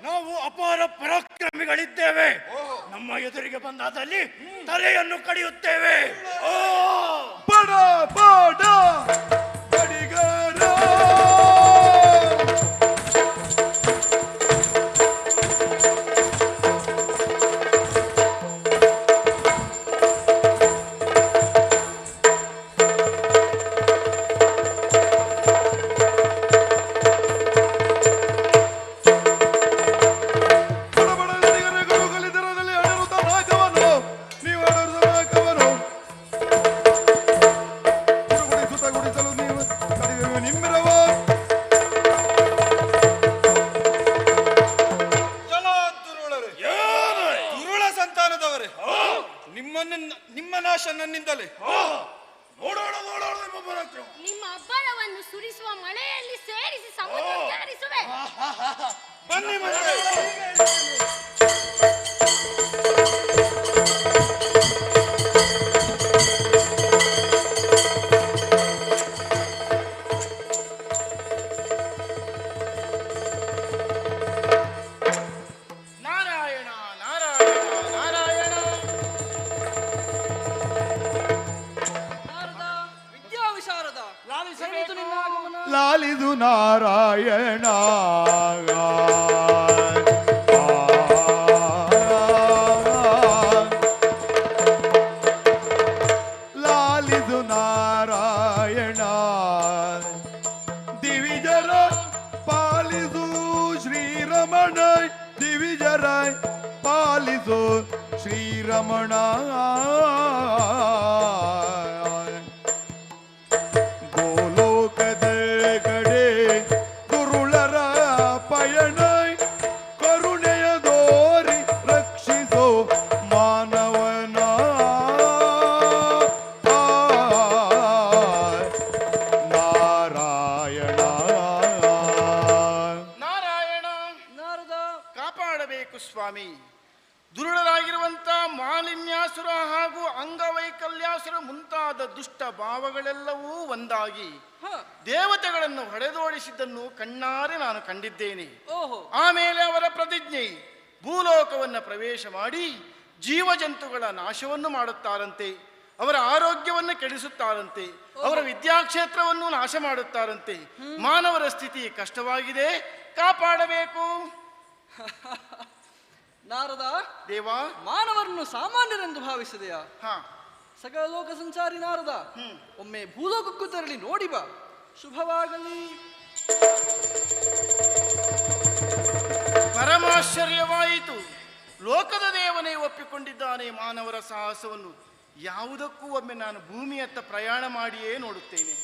ನಾವು ಅಪಾರ ಪರಾಕ್ರಮಿಗಳಿದ್ದೇವೆ. ನಮ್ಮ ಎದುರಿಗೆ ಬಂದಾದಲ್ಲಿ ತಲೆಯನ್ನು ಕಡಿಯುತ್ತೇವೆ. ಬಡ ಬಡ ಬಡಿಗಾರ ನಿಮ್ಮ ನಾಶ ನನ್ನಿಂದಲೇ. ನೋಡೋಣ ನೋಡೋಣ ನಿಮ್ಮ ಪರಾಕ್ರಮ. ನಿಮ್ಮ ಅಬ್ಬರವನ್ನು ಸುರಿಸುವ ಮಳೆಯಲ್ಲಿ ಸೇರಿಸಿ ಸಮುದ್ರಕ್ಕೆ ಹರಿಸುವೆ. ಬನ್ನಿ ನಾರಾಯಣ ನಾರಾಯಣ ನಾರಾಯಣ. ವಿದ್ಯಾ ವಿಶಾರದ ಲಾಲಿಸಬೇಕು ನಿನ್ನ ಆಗಮನ. ಲಾಲಿದು ನಾರಾಯಣ ಲಾಲಿದು ನಾರಾಯಣ ದಿವಿಜರ ಪಾಲಿದು ಶ್ರೀರಾಮ ರಾಯ್ ಪಾಲಿಸೋ ಶ್ರೀರಮಣ. ಗೋಲೋಕದ ಕಡೆ ಗುರುಳರ ಪಯಣ ಕರುಣೆಯ ದೋರಿ ರಕ್ಷಿಸೋ ಮಾನವನ. ನಾರಾಯಣ ನಾರಾಯಣ ನಾರದ ಕಾಪಾಡಬೇಕು ಸ್ವಾಮಿ. ದುರುಳರಾಗಿರುವಂಥ ಮಾಲಿನ್ಯಾಸುರ ಹಾಗೂ ಅಂಗವೈಕಲ್ಯಾಸುರ ಮುಂತಾದ ದುಷ್ಟ ಭಾವಗಳೆಲ್ಲವೂ ಒಂದಾಗಿ ದೇವತೆಗಳನ್ನು ಹೊಡೆದೋಡಿಸಿದ್ದನ್ನು ಕಣ್ಣಾರೆ ನಾನು ಕಂಡಿದ್ದೇನೆ. ಆಮೇಲೆ ಅವರ ಪ್ರತಿಜ್ಞೆ ಭೂಲೋಕವನ್ನು ಪ್ರವೇಶ ಮಾಡಿ ಜೀವಜಂತುಗಳ ನಾಶವನ್ನು ಮಾಡುತ್ತಾರಂತೆ, ಅವರ ಆರೋಗ್ಯವನ್ನು ಕೆಡಿಸುತ್ತಾರಂತೆ, ಅವರ ವಿದ್ಯಾಕ್ಷೇತ್ರವನ್ನು ನಾಶ ಮಾಡುತ್ತಾರಂತೆ. ಮಾನವರ ಸ್ಥಿತಿ ಕಷ್ಟವಾಗಿದೆ, ಕಾಪಾಡಬೇಕು. ನಾರದ ದೇವಾ, ಮಾನವರನ್ನು ಸಾಮಾನ್ಯರೆಂದು ಭಾವಿಸಿದೆಯಾ? ಸಕಲ ಲೋಕ ಸಂಚಾರಿ ನಾರದ, ಒಮ್ಮೆ ಭೂಲೋಕಕ್ಕೂ ತೆರಳಿ ನೋಡಿ ಬಾ. ಶುಭವಾಗಲಿ. ಪರಮಾಶ್ಚರ್ಯವಾಯಿತು. ಲೋಕದ ದೇವನೇ ಒಪ್ಪಿಕೊಂಡಿದ್ದಾನೆ ಮಾನವರ ಸಾಹಸವನ್ನು. ಯಾವುದಕ್ಕೂ ಒಮ್ಮೆ ನಾನು ಭೂಮಿಯತ್ತ ಪ್ರಯಾಣ ಮಾಡಿಯೇ ನೋಡುತ್ತೇನೆ.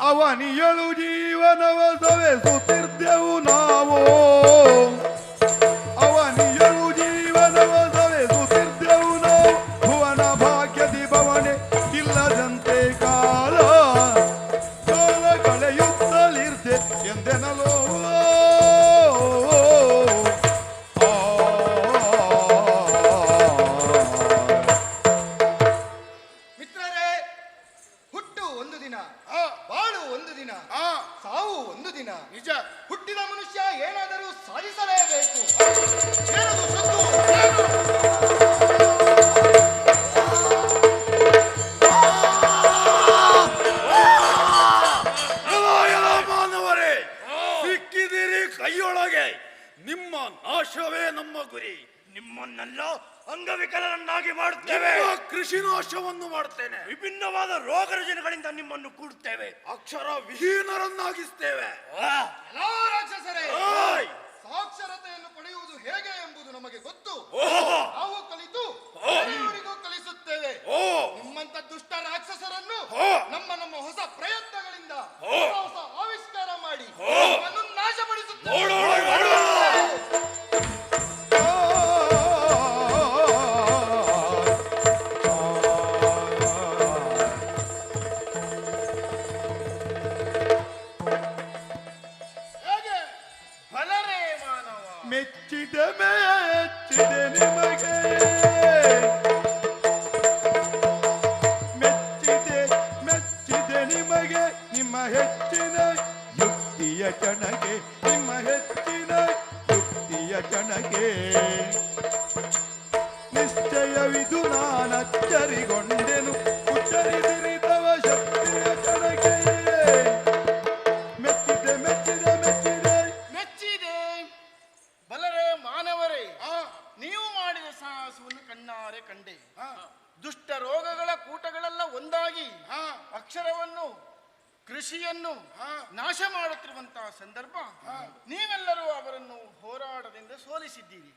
ಅವನಿಯಳು ಜೀವನವ ಸವೆಸುತ್ತಿದ್ದೆವು ನಾವು. ಅವನಿಯಳು ಜೀವನವ ಸವೆಸುತ್ತಿದ್ದೆವು ನಾವು. ಭುವನ ಭಾಗ್ಯದಿ ಭವನೆ ಇಲ್ಲದಂತೆ ಕಾಲ ಕಾಲ ಕಳೆಯುತ್ತಲಿರ್ದೆ ಎಂದೆನಲೋ. ಮಿತ್ರರೇ, ಹುಟ್ಟು ಒಂದು ದಿನ, ಬಾಳು ಒಂದು ದಿನ, ಸಾವು ಒಂದು ದಿನ. ನಿಜ. ಹುಟ್ಟಿದ ಮನುಷ್ಯ ಏನಾದರೂ ಸಾಧಿಸಲೇಬೇಕು. ಏನದು ಸತ್ತು? ಮಾನವರೇ, ಸಿಕ್ಕಿದಿರಿ ಕೈಯೊಳಗೆ. ನಿಮ್ಮ ನಾಶವೇ ನಮ್ಮ ಗುರಿ. ನಿಮ್ಮನ್ನೆಲ್ಲ ಅಂಗವಿಕಲರನ್ನಾಗಿ ಮಾಡುತ್ತೇವೆ. ಕೃಷಿ ನಾಶವನ್ನು ಮಾಡುತ್ತೇನೆ. ವಿಭಿನ್ನವಾದ ರೋಗ ರುಜಿನಗಳಿಂದ ನಿಮ್ಮನ್ನು ಕೂಡುತ್ತೇವೆ. ಅಕ್ಷರ ವಿಹೀನರನ್ನಾಗಿಸ್ತೇವೆ. ರಾಕ್ಷಸರೇ, ಸಾಕ್ಷರತೆಯನ್ನು ಪಡೆಯುವುದು ಹೇಗೆ ಎಂಬುದು ನಮಗೆ ಗೊತ್ತು. ನಾವು ಕಲಿತು ಬೇರೆಯವರಿಗೂ ಕಲಿಸುತ್ತೇವೆ. ನಿಮ್ಮಂತ ದುಷ್ಟ ರಾಕ್ಷಸರನ್ನು ನಮ್ಮ ನಮ್ಮ ಹೊಸ ಪ್ರಯತ್ನಗಳಿಂದ ಹೊಸ ಆವಿಷ್ಕಾರ ಮಾಡಿ ನಮ್ಮನ್ನು ನಾಶಪಡಿಸುತ್ತೇವೆ. ಮೆಚ್ಚಿದೆ ಮೆಚ್ಚಿದೆ ನಿಮಗೆ, ಮೆಚ್ಚಿದೆ ಮೆಚ್ಚಿದೆ ನಿಮಗೆ. ನಿಮ್ಮ ಹೆಚ್ಚಿನ ಯುಕ್ತಿಯ ಕಣಗೆ, ನಿಮ್ಮ ಹೆಚ್ಚಿನ ಯುಕ್ತಿಯ ಕಣಗೆ ನಿಶ್ಚಯವಿದು ನಾನಚ್ಚರಿಗೊಂಡೆನು. ಉಚ್ಚರಿಸಿರಿ ತವ ಶಕ್ತಿಯ ಕಣಗೆ. ಮೆಚ್ಚಿದೆ ಮೆಚ್ಚಿದೆ ಮೆಚ್ಚಿದೆ ಮೆಚ್ಚಿದೆ. ಬಲರೇ ಮಾನವರೇ, ನೀವು ಮಾಡಿದ ಸಾಹಸವನ್ನು ಕಣ್ಣಾರೆ ಕಂಡೆ. ದುಷ್ಟ ರೋಗಗಳ ಕೂಟಗಳೆಲ್ಲ ಒಂದಾಗಿ ಅಕ್ಷರವನ್ನು ಕೃಷಿಯನ್ನು ನಾಶ ಮಾಡುತ್ತಿರುವಂತಹ ಸಂದರ್ಭ ನೀವೆಲ್ಲರೂ ಅವರನ್ನು ಹೋರಾಟದಿಂದ ಸೋಲಿಸಿದ್ದೀರಿ.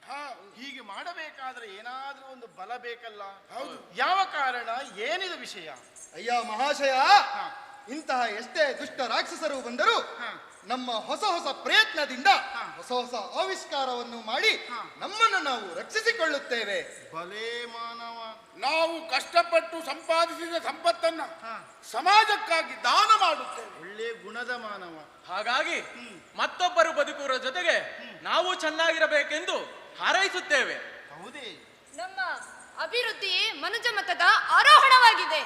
ಹೀಗೆ ಮಾಡಬೇಕಾದ್ರೆ ಏನಾದ್ರೂ ಒಂದು ಬಲ ಬೇಕಲ್ಲ. ಯಾವ ಕಾರಣ, ಏನಿದು ವಿಷಯ? ಅಯ್ಯ ಮಹಾಶಯ, ಇಂತಹ ಎಷ್ಟೇ ದುಷ್ಟ ರಾಕ್ಷಸರು ಬಂದರೂ ನಮ್ಮ ಹೊಸ ಹೊಸ ಪ್ರಯತ್ನದಿಂದ ಹೊಸ ಹೊಸ ಆವಿಷ್ಕಾರವನ್ನು ಮಾಡಿ ನಮ್ಮನ್ನು ನಾವು ರಕ್ಷಿಸಿಕೊಳ್ಳುತ್ತೇವೆ. ಬಲೇ ಮಾನವ, ನಾವು ಕಷ್ಟಪಟ್ಟು ಸಂಪಾದಿಸಿದ ಸಂಪತ್ತನ್ನ ಸಮಾಜಕ್ಕಾಗಿ ದಾನ ಮಾಡುತ್ತೇವೆ. ಒಳ್ಳೆ ಗುಣದ ಮಾನವ. ಹಾಗಾಗಿ ಮತ್ತೊಬ್ಬರು ಬದುಕುವ ಜೊತೆಗೆ ನಾವು ಚೆನ್ನಾಗಿರಬೇಕೆಂದು ಹಾರೈಸುತ್ತೇವೆ. ಹೌದೇ? ನಮ್ಮ ಅಭಿವೃದ್ಧಿ ಮನುಜ ಮತದ ಆರೋಹಣವಾಗಿದೆ.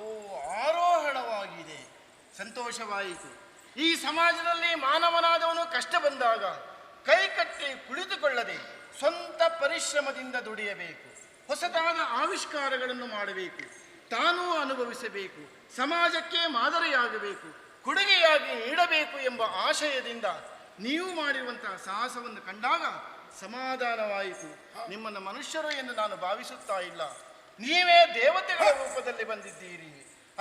ಓ, ಆರೋಹಣವಾಗಿದೆ. ಸಂತೋಷವಾಯಿತು. ಈ ಸಮಾಜದಲ್ಲಿ ಮಾನವನಾದವನು ಕಷ್ಟ ಬಂದಾಗ ಕೈಕಟ್ಟಿ ಕುಳಿತುಕೊಳ್ಳದೆ ಸ್ವಂತ ಪರಿಶ್ರಮದಿಂದ ದುಡಿಯಬೇಕು. ಹೊಸದಾದ ಆವಿಷ್ಕಾರಗಳನ್ನು ಮಾಡಬೇಕು. ತಾನೂ ಅನುಭವಿಸಬೇಕು. ಸಮಾಜಕ್ಕೆ ಮಾದರಿಯಾಗಬೇಕು. ಕೊಡುಗೆಯಾಗಿ ನೀಡಬೇಕು ಎಂಬ ಆಶಯದಿಂದ ನೀವು ಮಾಡಿರುವಂತಹ ಸಾಹಸವನ್ನು ಕಂಡಾಗ ಸಮಾಧಾನವಾಯಿತು. ನಿಮ್ಮನ್ನು ಮನುಷ್ಯರು ಎಂದು ನಾನು ಭಾವಿಸುತ್ತಾ ಇಲ್ಲ. ನೀವೇ ದೇವತೆಗಳ ರೂಪದಲ್ಲಿ ಬಂದಿದ್ದೀರಿ.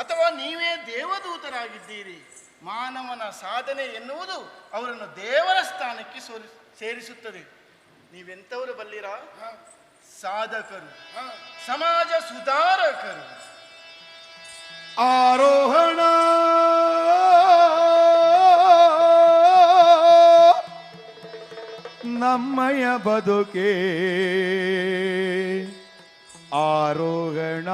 ಅಥವಾ ನೀವೇ ದೇವದೂತರಾಗಿದ್ದೀರಿ. ಮಾನವನ ಸಾಧನೆ ಎನ್ನುವುದು ಅವರನ್ನು ದೇವರ ಸ್ಥಾನಕ್ಕೆ ಸೇರಿಸುತ್ತದೆ. ನೀವೆಂಥವರು ಬಲ್ಲಿರಾ? ಸಾಧಕರು, ಸಮಾಜ ಸುಧಾರಕರು. ಆರೋಹಣ ನಮ್ಮಯ ಬದುಕೆ ಆರೋಹಣ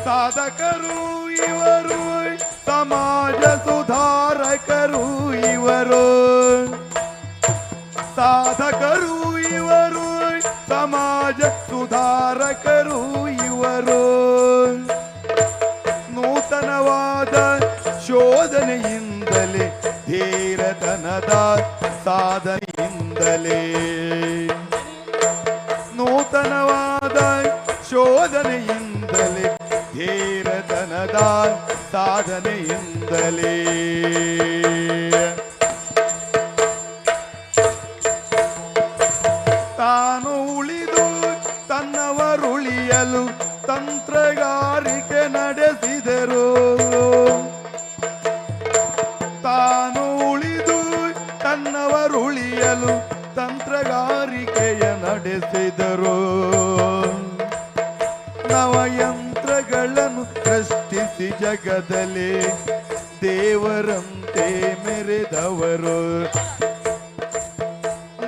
ಸಾಧಕರು ಇವರು, ಸಮಾಜ ಸುಧಾರಕರು ಇವರು. ಸಾಧಕರು ಇವರು, ಸಮಾಜ ಸುಧಾರಕರು ಇವರು. ನೂತನವಾದ ಶೋಧನೆಯಿಂದಲೇ, ಧೀರತನದ ಸಾಧನೆಯಿಂದಲೇ, ನೂತನವಾದ ಶೋಧನೆಯಿಂದಲೇ, ಧೀರತನದ ಸಾಧನೆಯಿಂದಲೇ ತಾನು ಉಳಿದು ತನ್ನವರುಳಿಯಲು ತಂತ್ರಗಾರಿಕೆ ನಡೆಸಿದರು. ತಾನು ಉಳಿದು ತನ್ನವರುಳಿಯಲು ತಂತ್ರಗಾರಿಕೆಯ ನಡೆಸಿದರು. ನವಯಂತ್ರಗಳನ್ನು ಸೃಷ್ಟಿಸಿ ಜಗದಲ್ಲಿ ದೇವರಂತೆ ಮೆರೆದವರು.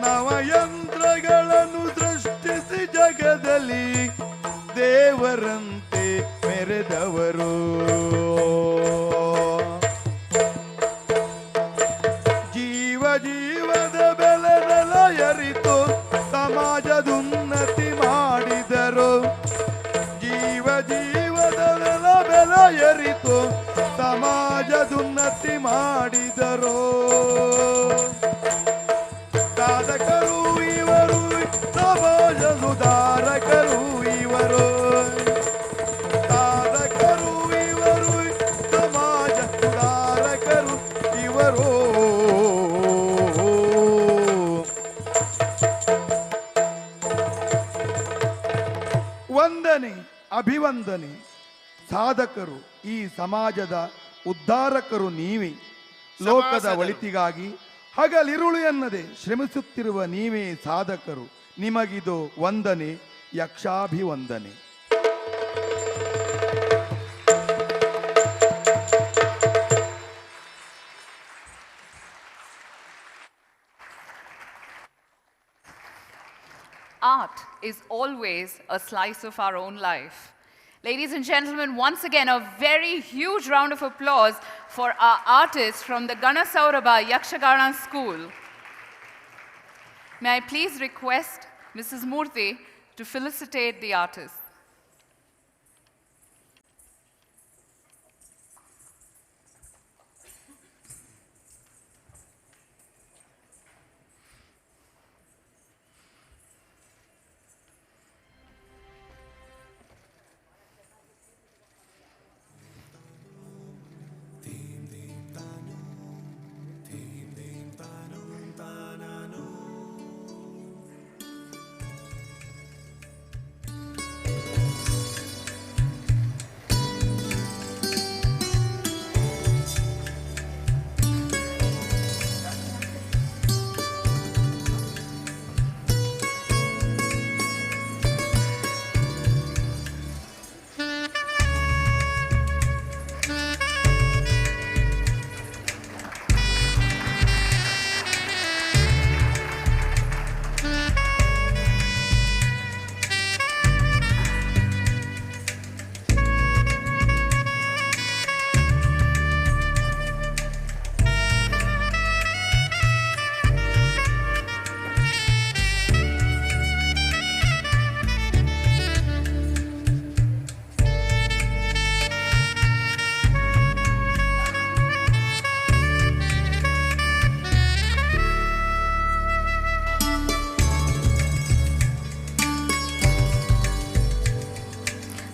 ನವಯಂತ್ರಗಳನ್ನು ಸೃಷ್ಟಿಸಿ ಜಗದಲ್ಲಿ ದೇವರಂತೆ ಮೆರೆದವರು. ಜೀವ ಜೀವದ ಬೆಲೆನೆಲ ಅರಿತು ಸಮಾಜದುನ್ನತಿ ಮಾಡಿದರು. ಜೀವ ಜೀವದ ಬೆಲೆ ಅರಿತು ಸಮಾಜದುನ್ನತಿ ಮಾಡಿದರು. ಸಾಧಕರು ಇವರು, ಸಮಾಜ ಸುಧಾರಕರು ಇವರು. ಸಾಧಕರು ಇವರು, ಸಮಾಜ ಸುಧಾರಕರು ಇವರು. ವಂದನೆ, ಅಭಿವಂದನೆ. ಸಾಧಕರು, ಈ ಸಮಾಜದ ಉದ್ಧಾರಕರು ನೀವೇ. ಲೋಕದ ಒಳಿತಿಗಾಗಿ ಹಗಲಿರುಳು ಎನ್ನದೆ ಶ್ರಮಿಸುತ್ತಿರುವ ನೀವೇ ಸಾಧಕರು. ನಿಮಗಿದು ವಂದನೆ, ಯಕ್ಷಾಭಿವಂದನೆ. Art is always a slice of our own life. Ladies and gentlemen, once again, a very huge round of applause for our artists from the Ganasauraba Yakshagana School. May I please request Mrs. Murthy to felicitate the artists.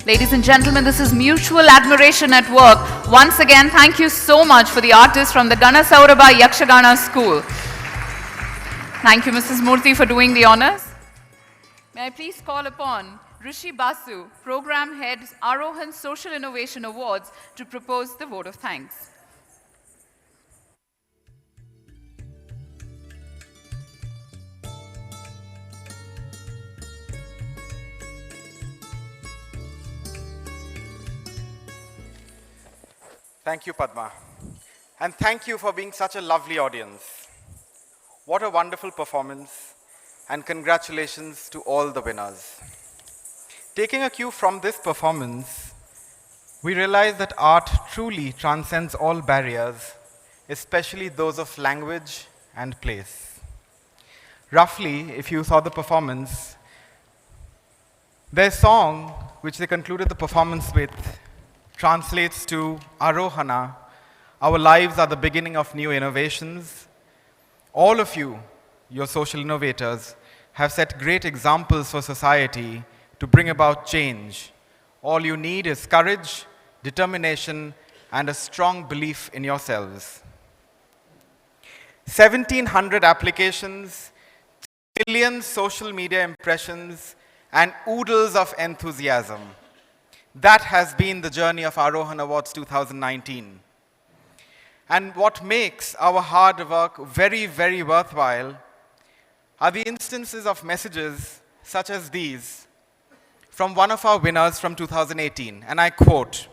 Ladies and gentlemen, this is mutual admiration at work. Once again, thank you so much for the artists from the Ganasauraba Yakshagana School. Thank you, Mrs. Murthy, for doing the honors. May I please call upon Rishi Basu, Program Head, Aarohan Social Innovation Awards, to propose the vote of thanks. Thank you, Padma. And thank you for being such a lovely audience. What a wonderful performance, and congratulations to all the winners. Taking a cue from this performance, we realize that art truly transcends all barriers, especially those of language and place. Roughly, if you saw the performance, their song, which they concluded the performance with, translates to Aarohana, our lives are the beginning of new innovations. All of you, your social innovators, have set great examples for society to bring about change. All you need is courage, determination, and a strong belief in yourselves. 1,700 applications, million social media impressions, and oodles of enthusiasm. That has been the journey of Aarohan Awards 2019. And what makes our hard work very, very worthwhile are the instances of messages such as these from one of our winners from 2018, and I quote,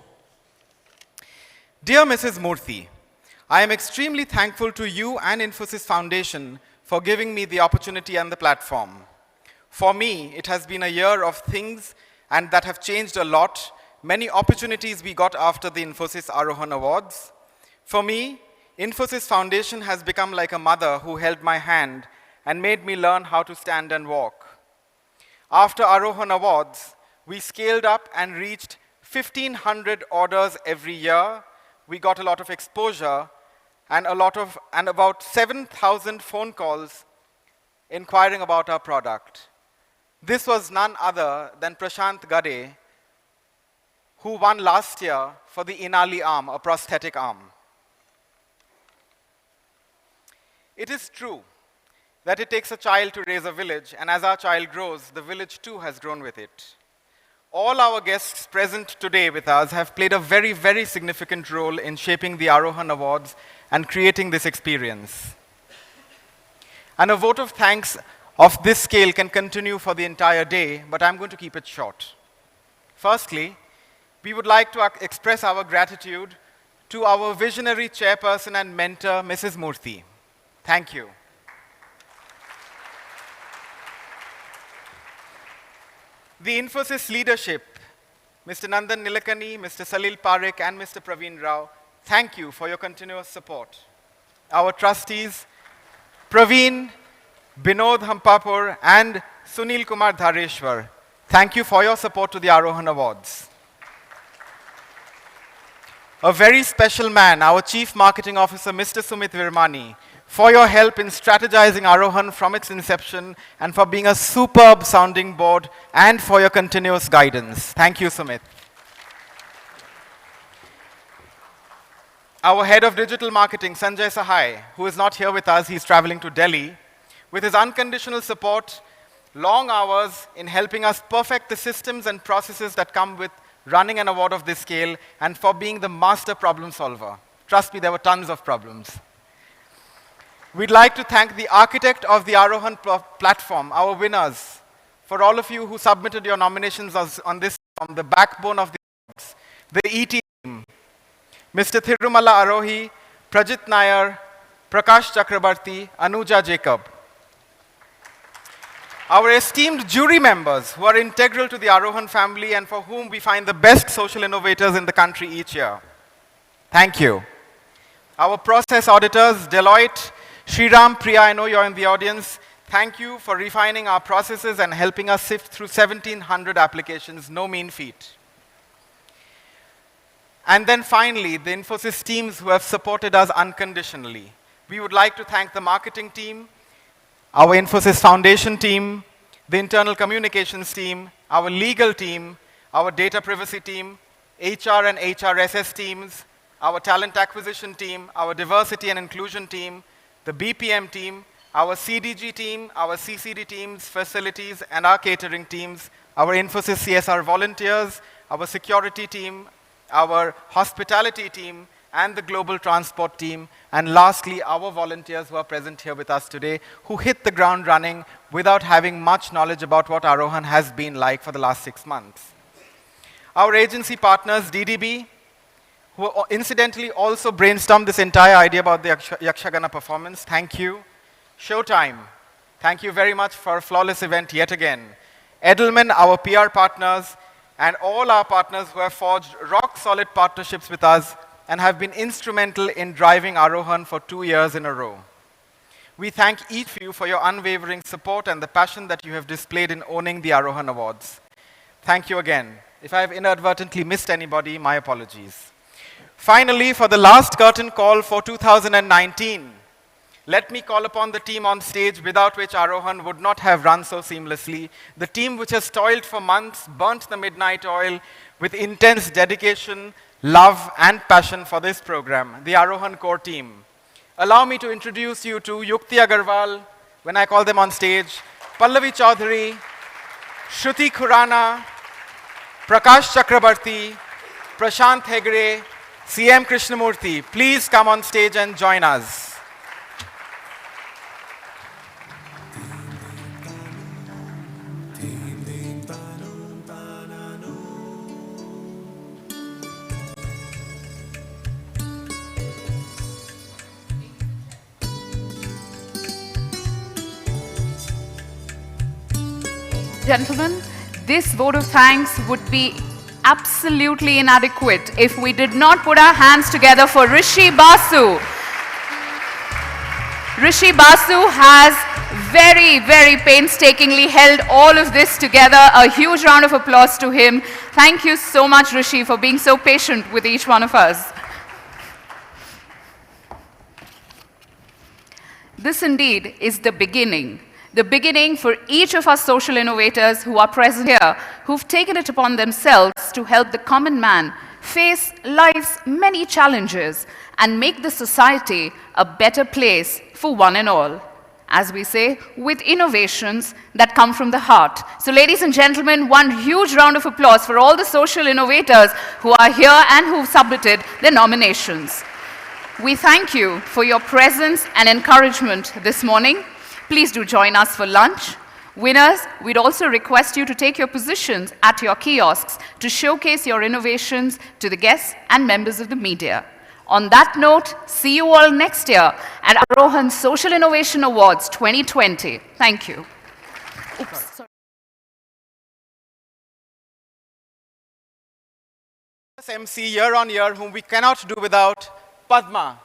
"Dear Mrs. Murthy, I am extremely thankful to you and Infosys Foundation for giving me the opportunity and the platform. For me, it has been a year of things and that have changed a lot, many opportunities we got after the Infosys Aarohan Awards. For me, Infosys Foundation has become like a mother who held my hand and made me learn how to stand and walk. After Aarohan Awards, we scaled up and reached 1,500 orders every year. We got a lot of exposure and about 7,000 phone calls inquiring about our product. This was none other than Prashant Gade, who won last year for the Inali arm, a prosthetic arm. It is true that it takes a child to raise a village, and as our child grows, the village too has grown with it. All our guests present today with us have played a very, very significant role in shaping the Aarohan Awards and creating this experience. And a vote of thanks of this scale can continue for the entire day, but I'm going to keep it short. Firstly, we would like to express our gratitude to our visionary chairperson and mentor, Mrs. Murthy. Thank you. The Infosys leadership, Mr. Nandan Nilekani, Mr. Salil Parekh, and Mr. Praveen Rao, thank you for your continuous support. Our trustees, Praveen, Binod Hampapur, and Sunil Kumar Dhareshwar, thank you for your support to the Aarohan Awards. A very special man, our Chief Marketing Officer, Mr. Sumit Virmani, for your help in strategizing Aarohan from its inception and for being a superb sounding board and for your continuous guidance. Thank you, Sumit. Our Head of Digital Marketing, Sanjay Sahai, who is not here with us, he's traveling to Delhi, with his unconditional support, long hours in helping us perfect the systems and processes that come with running an award of this scale, and for being the master problem solver. Trust me, there were tons of problems. We'd like to thank the architect of the Aarohan platform, our winners, for all of you who submitted your nominations on this from the backbone of the awards, the ET team, Mr. Thirumala Arohi, Prajit Nair, Prakash Chakrabarti, Anuja Jacob. Our esteemed jury members who are integral to the Aarohan family and for whom we find the best social innovators in the country each year. Thank you. Our process auditors, Deloitte, Sriram, Priya, I know you're in the audience. Thank you for refining our processes and helping us sift through 1,700 applications, no mean feat. And then finally, the Infosys teams who have supported us unconditionally. We would like to thank the marketing team, our Infosys Foundation team, the internal communications team, our legal team, our data privacy team, HR and HRSS teams, our talent acquisition team, our diversity and inclusion team, the BPM team, our CDG team, our CCD teams, facilities, and our catering teams, our Infosys CSR volunteers, our security team, our hospitality team, and the global transport team, and lastly, our volunteers who are present here with us today, who hit the ground running without having much knowledge about what Aarohan has been like for the last 6 months. Our agency partners, DDB, who incidentally also brainstormed this entire idea about the Yakshagana performance, thank you. Showtime, thank you very much for a flawless event yet again. Edelman, our PR partners, and all our partners who have forged rock-solid partnerships with us and have been instrumental in driving Aarohan for 2 years in a row. We thank each of you for your unwavering support and the passion that you have displayed in owning the Aarohan Awards. Thank you again. If I have inadvertently missed anybody, my apologies. Finally, for the last curtain call for 2019, let me call upon the team on stage without which Aarohan would not have run so seamlessly, the team which has toiled for months, burnt the midnight oil with intense dedication, love and passion for this program, the Aarohan core team. Allow me to introduce you to Yukti Agarwal, when I call them on stage, Pallavi Chaudhary, Shruti Khurana, Prakash Chakrabarti, Prashant Hegre, CM Krishnamurthy. Please come on stage and join us. Gentlemen, this vote of thanks would be absolutely inadequate if we did not put our hands together for Rishi Basu. Rishi Basu has very, very painstakingly held all of this together. A huge round of applause to him. Thank you so much, Rishi, for being so patient with each one of us. This indeed is the beginning for each of our social innovators who are present here, who've taken it upon themselves to help the common man face life's many challenges and make the society a better place for one and all. As we say, with innovations that come from the heart. So ladies and gentlemen, one huge round of applause for all the social innovators who are here and who've submitted their nominations. We thank you for your presence and encouragement this morning. Please do join us for lunch. Winners, we'd also request you to take your positions at your kiosks to showcase your innovations to the guests and members of the media. On that note, see you all next year at Aarohan Social Innovation Awards 2020. Thank you. Oops, sorry. MC year on year, whom we cannot do without, Padma.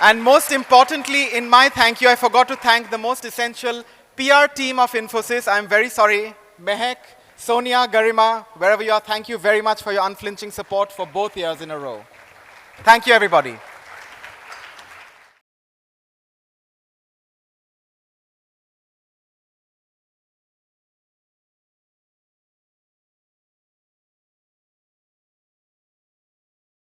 And most importantly, in my thank you, I forgot to thank the most essential PR team of Infosys. I'm very sorry. Mehek, Sonia, Garima, wherever you are, thank you very much for your unflinching support for both years in a row. Thank you, everybody.